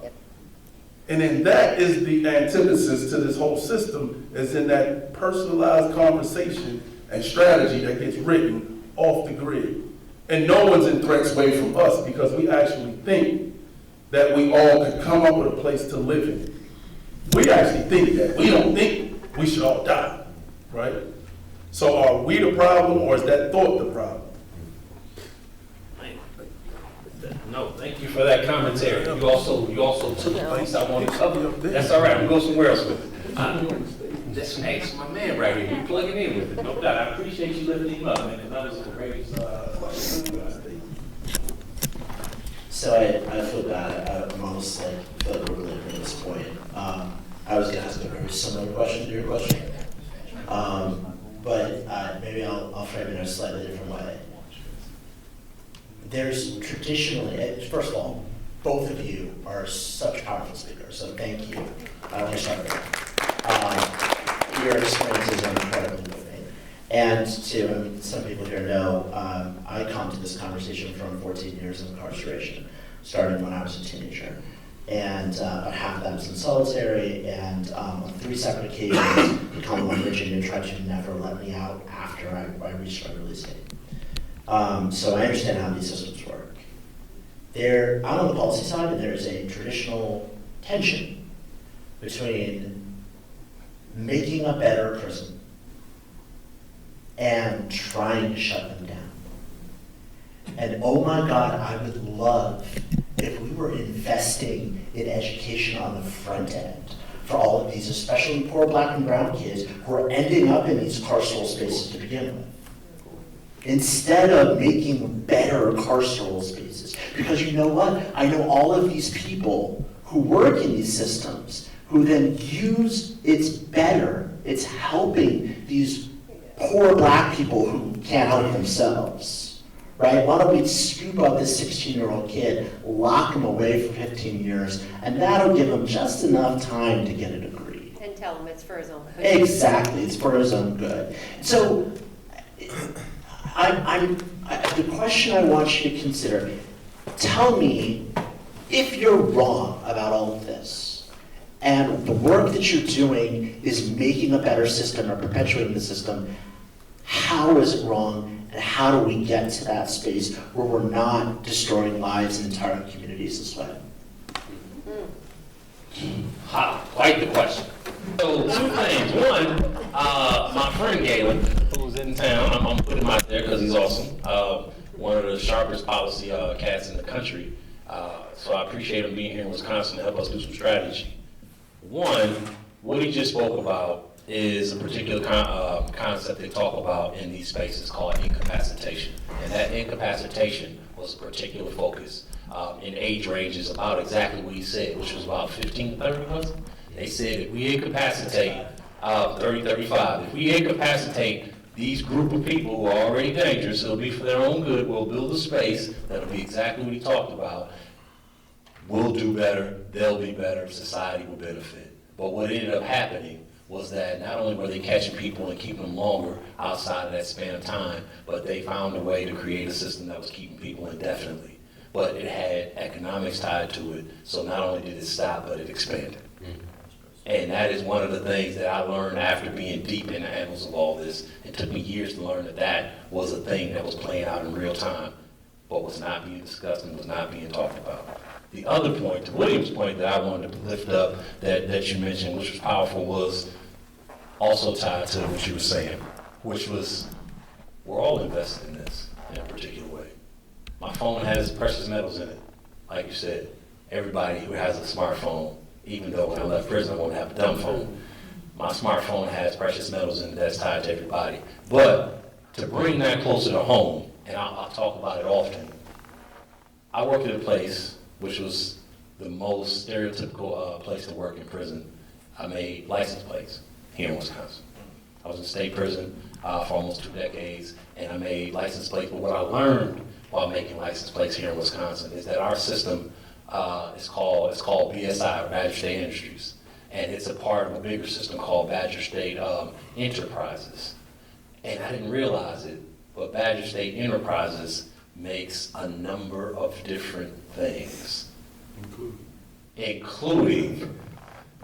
And then that is the antithesis to this whole system, is in that personalized conversation and strategy that gets written off the grid. And no one's in threats way from us because we actually think that we all could come up with a place to live in. We actually think that. We don't think we should all die, right? So are we the problem or is that thought the problem? No, thank you for that commentary. You also took a place I want to cover. That's all right, I'm going somewhere else with it. Just ask my man right here, you plugging in with it, no doubt. I appreciate you lifting him up, man, because that was a great question. So I feel bad. I'm almost like feel like we're living at this point. I was gonna ask a very similar question to your question, but maybe I'll frame it in a slightly different way. There's traditionally, first of all, both of you are such powerful speakers, so thank you. I want to start with that. Your experiences are incredibly moving. And some people here know, I come to this conversation from 14 years of incarceration, starting when I was a teenager. And about half of that was in solitary, and on 3 separate occasions, the Commonwealth of Virginia tried to never let me out after I reached my release date. So I understand how these systems work. I'm on the policy side, and there's a traditional tension between making a better prison and trying to shut them down. And oh my God, I would love if we were investing in education on the front end for all of these, especially poor Black and brown kids who are ending up in these carceral spaces to begin with. Instead of making better carceral spaces. Because you know what? I know all of these people who work in these systems who then use it's helping these poor Black people who can't help themselves. Right? Why don't we scoop up this 16-year-old kid, lock him away for 15 years, and that'll give him just enough time to get a degree. And tell him it's for his own good. Exactly, it's for his own good. So, the question I want you to consider, tell me if you're wrong about all of this, and the work that you're doing is making a better system or perpetuating the system, how is it wrong, and how do we get to that space where we're not destroying lives and entire communities this way? Quite the question. So 2 things. One, my friend Galen, who's in town, I'm putting him out there because he's awesome. One of the sharpest policy cats in the country. So I appreciate him being here in Wisconsin to help us do some strategy. One, what he just spoke about is a particular concept they talk about in these spaces called incapacitation. And that incapacitation was a particular focus in age ranges about exactly what he said, which was about 15 to 30 months. They said if we incapacitate 30, 35, if we incapacitate these group of people who are already dangerous, it'll be for their own good, we'll build a space that'll be exactly what he talked about. We'll do better, they'll be better, society will benefit. But what ended up happening was that not only were they catching people and keeping them longer outside of that span of time, but they found a way to create a system that was keeping people indefinitely. But it had economics tied to it, so not only did it stop, but it expanded. And that is one of the things that I learned after being deep in the annals of all this. It took me years to learn that that was a thing that was playing out in real time, but was not being discussed and was not being talked about. The other point, to William's point that I wanted to lift up that you mentioned, which was powerful, was also tied to what you were saying, which was we're all invested in this in a particular way. My phone has precious metals in it. Like you said, everybody who has a smartphone, even though when I left prison I won't have a dumb phone, my smartphone has precious metals in it that's tied to everybody. But to bring that closer to home, and I'll talk about it often, I worked at a place which was the most stereotypical place to work in prison. I made license plates here in Wisconsin. I was in state prison for almost 2 decades, and I made license plates. But what I learned while making license plates here in Wisconsin is that our system is called BSI, or Badger State Industries, and it's a part of a bigger system called Badger State Enterprises. And I didn't realize it, but Badger State Enterprises makes a number of different things, including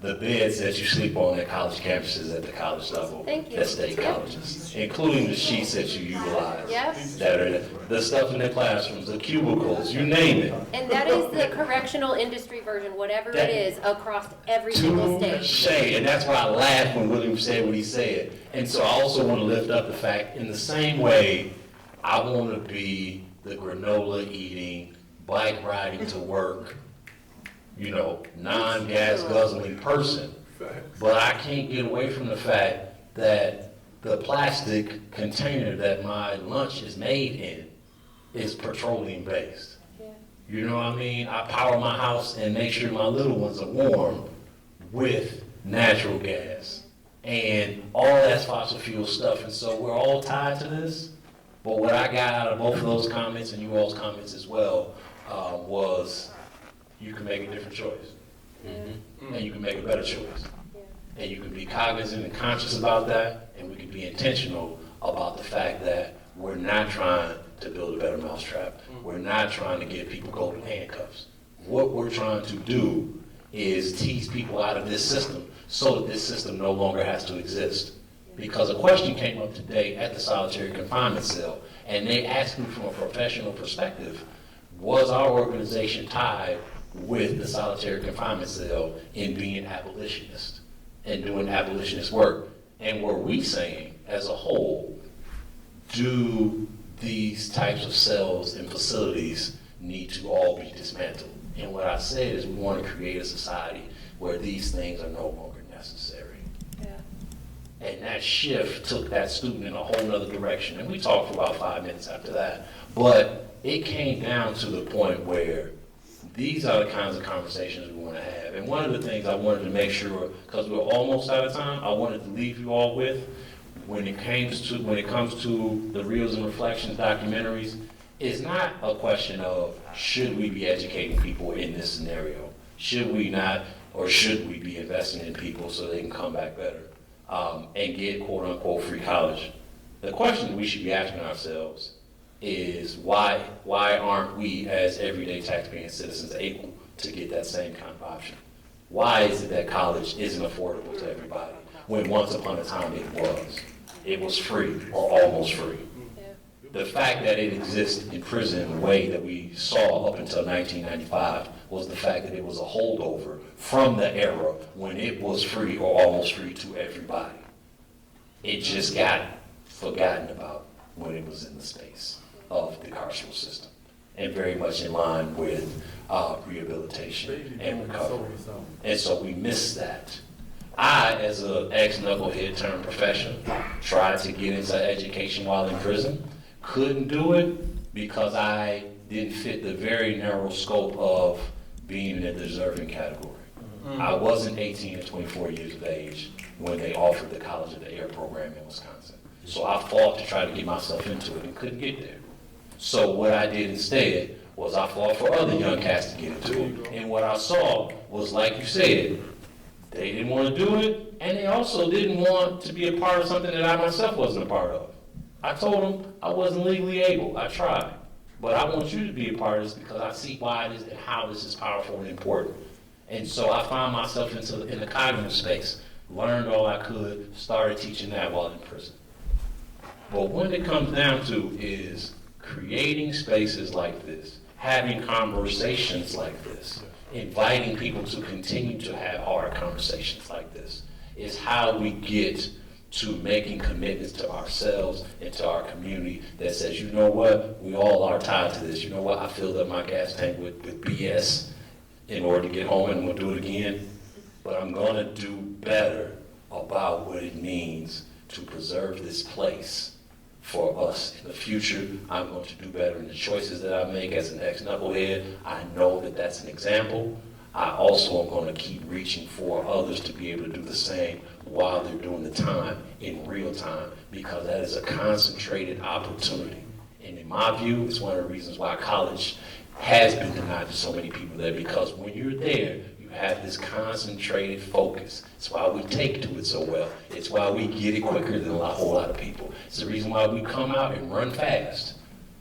the beds that you sleep on at college campuses at the college level. Thank you. At state Yep. colleges, including the sheets that you utilize. Yep. That are, the stuff in the classrooms, the cubicles, you name it. And that is the correctional industry version, whatever it is, across every single state. Touche, and that's why I laughed when William said what he said. And so I also want to lift up the fact, in the same way, I want to be the granola eating, bike riding to work, non-gas guzzling person. But I can't get away from the fact that the plastic container that my lunch is made in is petroleum based. You know what I mean? I power my house and make sure my little ones are warm with natural gas. And all that's fossil fuel stuff. And so we're all tied to this. But what I got out of both of those comments and you all's comments as well was you can make a different choice. And you can make a better choice. And you can be cognizant and conscious about that. And we can be intentional about the fact that we're not trying to build a better mousetrap. We're not trying to give people golden handcuffs. What we're trying to do is tease people out of this system so that this system no longer has to exist. Because a question came up today at the solitary confinement cell, and they asked me from a professional perspective, was our organization tied with the solitary confinement cell in being abolitionist and doing abolitionist work? And were we saying, as a whole, do these types of cells and facilities need to all be dismantled? And what I said is we want to create a society where these things are no longer necessary. And that shift took that student in a whole nother direction. And we talked for about 5 minutes after that. But it came down to the point where these are the kinds of conversations we want to have. And one of the things I wanted to make sure, because we're almost out of time, I wanted to leave you all with, when it comes to the Reels and Reflections documentaries, it's not a question of should we be educating people in this scenario? Should we not, or should we be investing in people so they can come back better? And get quote unquote free college. The question we should be asking ourselves is why aren't we as everyday taxpaying citizens able to get that same kind of option? Why is it that college isn't affordable to everybody when once upon a time it was? It was free or almost free. The fact that it exists in prison in the way that we saw up until 1995 was the fact that it was a holdover from the era when it was free or almost free to everybody. It just got forgotten about when it was in the space of the carceral system, and very much in line with rehabilitation and recovery. And so we missed that. I, as an ex-knucklehead turned professional, tried to get into education while in prison. Couldn't do it because I didn't fit the very narrow scope of being in the deserving category. I wasn't 18 or 24 years of age when they offered the College of the Air program in Wisconsin. So I fought to try to get myself into it and couldn't get there. So what I did instead was I fought for other young cats to get into it. And what I saw was, like you said, they didn't want to do it, and they also didn't want to be a part of something that I myself wasn't a part of. I told them I wasn't legally able. I tried. But I want you to be a part of this because I see why it is and how this is powerful and important. And so I found myself in the cognitive space, learned all I could, started teaching that while in prison. But what it comes down to is creating spaces like this, having conversations like this, inviting people to continue to have hard conversations like this, is how we get to making commitments to ourselves and to our community that says, you know what, we all are tied to this. You know what, I filled up my gas tank with BS in order to get home, and we'll do it again. But I'm going to do better about what it means to preserve this place for us in the future. I'm going to do better in the choices that I make as an ex-knucklehead. I know that that's an example. I also am going to keep reaching for others to be able to do the same while they're doing the time in real time, because that is a concentrated opportunity. And in my view, it's one of the reasons why college has been denied to so many people there, because when you're there, you have this concentrated focus. It's why we take to it so well. It's why we get it quicker than a whole lot of people. It's the reason why we come out and run fast,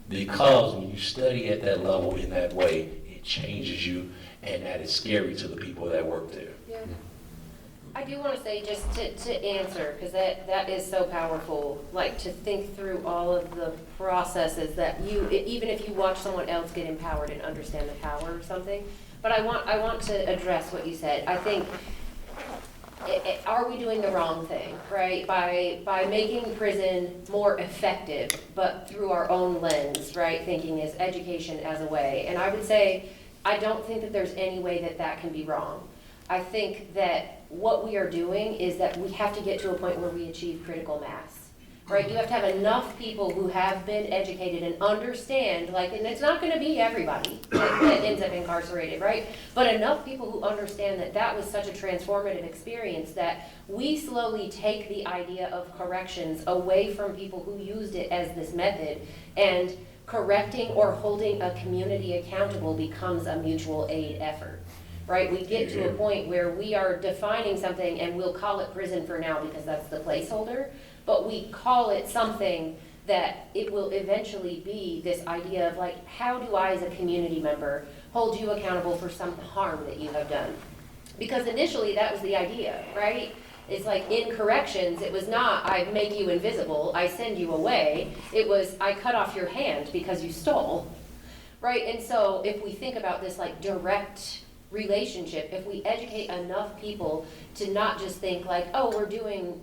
because when you study at that level in that way, it changes you, and that is scary to the people that work there. Yeah. I do want to say, just to answer, because that is so powerful, like to think through all of the processes that even if you watch someone else get empowered and understand the power of something. But I want to address what you said. I think, are we doing the wrong thing, right? By making prison more effective, but through our own lens, right? Thinking is education as a way. And I would say, I don't think that there's any way that can be wrong. I think that what we are doing is that we have to get to a point where we achieve critical mass, right? You have to have enough people who have been educated and understand, like, and it's not gonna be everybody that ends up incarcerated, right? But enough people who understand that that was such a transformative experience that we slowly take the idea of corrections away from people who used it as this method, and correcting or holding a community accountable becomes a mutual aid effort. Right, we get to a point where we are defining something and we'll call it prison for now because that's the placeholder, but we call it something that it will eventually be this idea of like, how do I as a community member hold you accountable for some harm that you have done? Because initially that was the idea, right? It's like in corrections, it was not I make you invisible, I send you away. It was I cut off your hand because you stole, right? And so if we think about this like direct relationship, if we educate enough people to not just think like, oh, we're doing,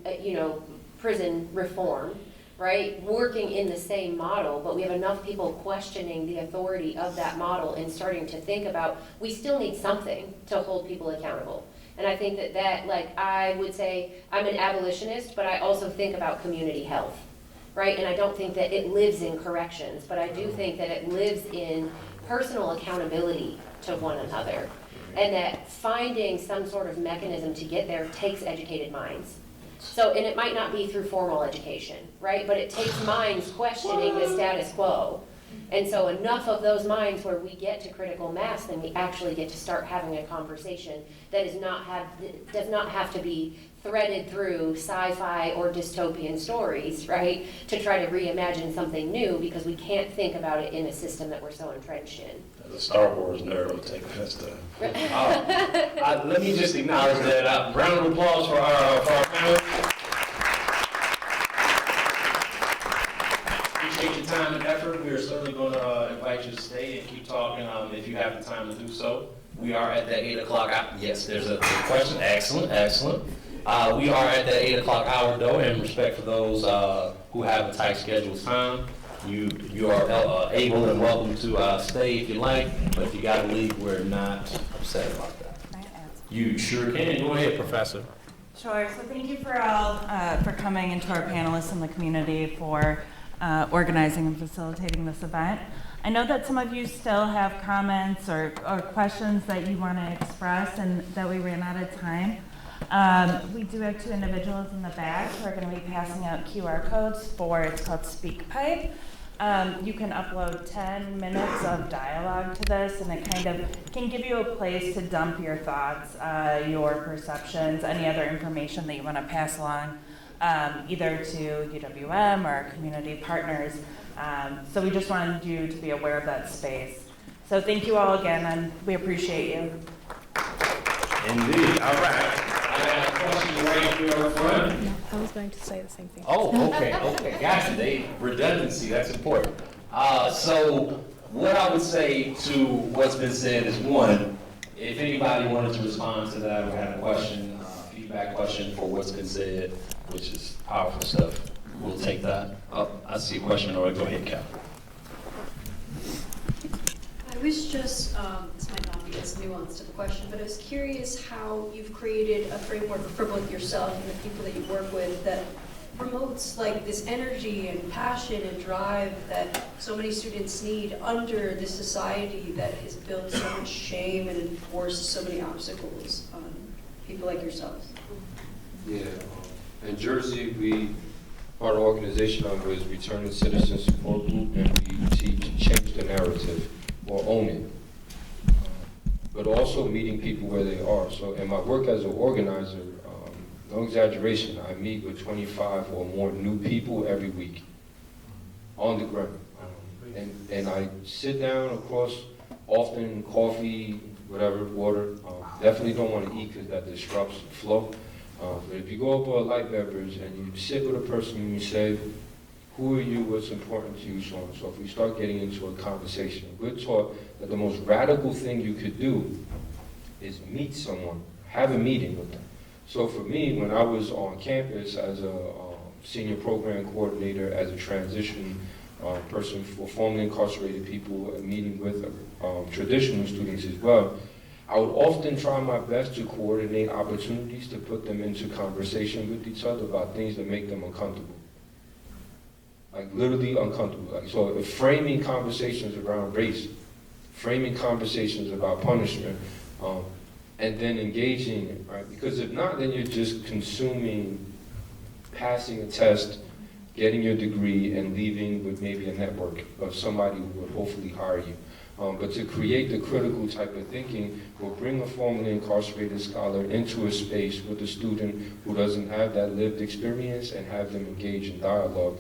prison reform, right? Working in the same model, but we have enough people questioning the authority of that model and starting to think about, we still need something to hold people accountable. And I think that like, I would say, I'm an abolitionist, but I also think about community health, right? And I don't think that it lives in corrections, but I do think that it lives in personal accountability to one another. And that finding some sort of mechanism to get there takes educated minds. So, and it might not be through formal education, right? But it takes minds questioning the status quo. And so enough of those minds where we get to critical mass, then we actually get to start having a conversation that does not have to be threaded through sci-fi or dystopian stories, right? To try to reimagine something new because we can't think about it in a system that we're so entrenched in. As a Star Wars nerd, I'm taking that stuff. Let me just acknowledge that. Round of applause for our panel. Appreciate your time and effort. We are certainly going to invite you to stay and keep talking if you have the time to do so. We are at the 8 o'clock hour. Yes, there's a question. Excellent, excellent. We are at the 8 o'clock hour, though, in respect for those who have a tight scheduled time. You are able and welcome to stay if you like, but if you got to leave, we're not upset about that. You sure can. Go ahead, Professor. Sure. So thank you for all for coming, and to our panelists in the community for organizing and facilitating this event. I know that some of you still have comments or questions that you want to express, and that we ran out of time. We do have 2 individuals in the back who are going to be passing out QR codes for, it's called SpeakPipe. You can upload 10 minutes of dialogue to this, and it kind of can give you a place to dump your thoughts, your perceptions, any other information that you want to pass along, either to UWM or community partners. So we just wanted you to be aware of that space. So thank you all again, and we appreciate you. Indeed. All right. I have a question right here up front. No, I was going to say the same thing. Oh, okay. Gotcha. Redundancy, that's important. So what I would say to what's been said is, one, if anybody wanted to respond to that or had a question, feedback question for what's been said, which is powerful stuff, we'll take that. Oh, I see a question. All right, go ahead, Cal. I was just, this might not be as nuanced of a question, but I was curious how you've created a framework for both yourself and the people that you work with that promotes like this energy and passion and drive that so many students need under this society that has built so much shame and enforced so many obstacles on people like yourselves. Yeah, in Jersey, our organization is Returning Citizen Support Group, and we teach change the narrative or own it, but also meeting people where they are. So in my work as an organizer, no exaggeration, I meet with 25 or more new people every week on the ground. And I sit down across, often coffee, whatever, water. Definitely don't want to eat because that disrupts the flow. But if you go over a light beverage and you sit with a person and you say, who are you, what's important to you, so on and so forth. We start getting into a conversation. We're taught that the most radical thing you could do is meet someone, have a meeting with them. So for me, when I was on campus as a senior program coordinator, as a transition person for formerly incarcerated people, meeting with traditional students as well, I would often try my best to coordinate opportunities to put them into conversation with each other about things that make them uncomfortable. Like literally uncomfortable. Like, so framing conversations around race, framing conversations about punishment, and then engaging it, right? Because if not, then you're just consuming, passing a test, getting your degree, and leaving with maybe a network of somebody who will hopefully hire you. But to create the critical type of thinking will bring a formerly incarcerated scholar into a space with a student who doesn't have that lived experience and have them engage in dialogue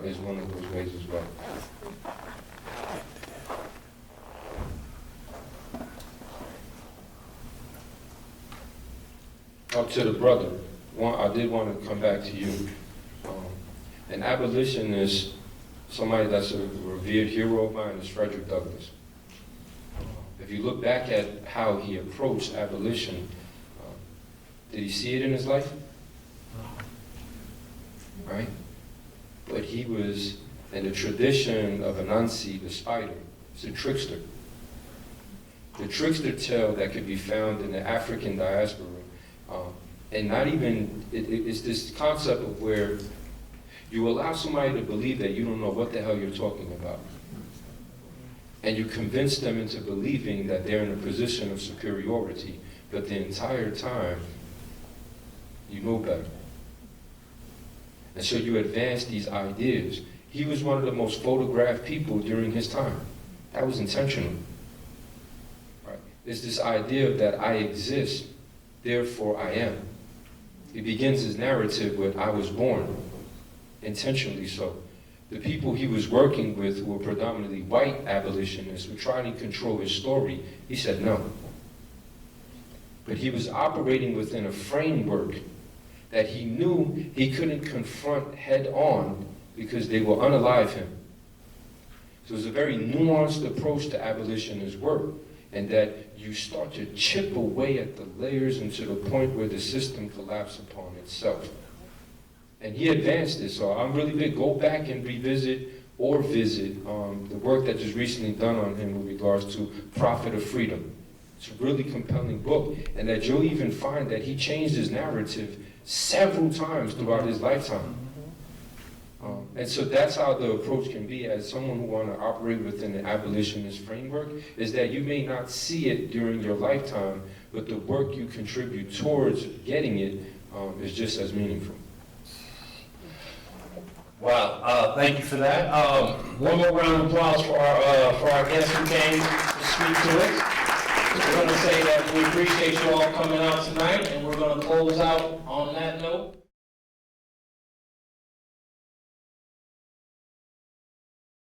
is one of those ways as well. To the brother, I did want to come back to you. An abolitionist, somebody that's a revered hero of mine, is Frederick Douglass. If you look back at how he approached abolition, did he see it in his life? Right? But he was in the tradition of Anansi, the spider. He's a trickster. The trickster tale that could be found in the African diaspora. And not even, it's this concept of where you allow somebody to believe that you don't know what the hell you're talking about. And you convince them into believing that they're in a position of superiority, but the entire time, you know better. And so you advance these ideas. He was one of the most photographed people during his time. That was intentional. Right? It's this idea that I exist, therefore I am. He begins his narrative with, I was born, intentionally so. The people he was working with, who were predominantly white abolitionists, were trying to control his story. He said no. But he was operating within a framework that he knew he couldn't confront head on because they will unalive him. So it was a very nuanced approach to abolitionist work, and that you start to chip away at the layers and to the point where the system collapses upon itself. And he advanced it, so I'm really big. Go back and revisit or visit the work that just recently done on him with regards to Prophet of Freedom. It's a really compelling book, and that you'll even find that he changed his narrative several times throughout his lifetime. And so that's how the approach can be as someone who want to operate within the abolitionist framework, is that you may not see it during your lifetime, but the work you contribute towards getting it is just as meaningful. Wow, thank you for that. One more round of applause for our guests who came to speak to us. We're going to say that we appreciate you all coming out tonight, and we're going to close out on that note.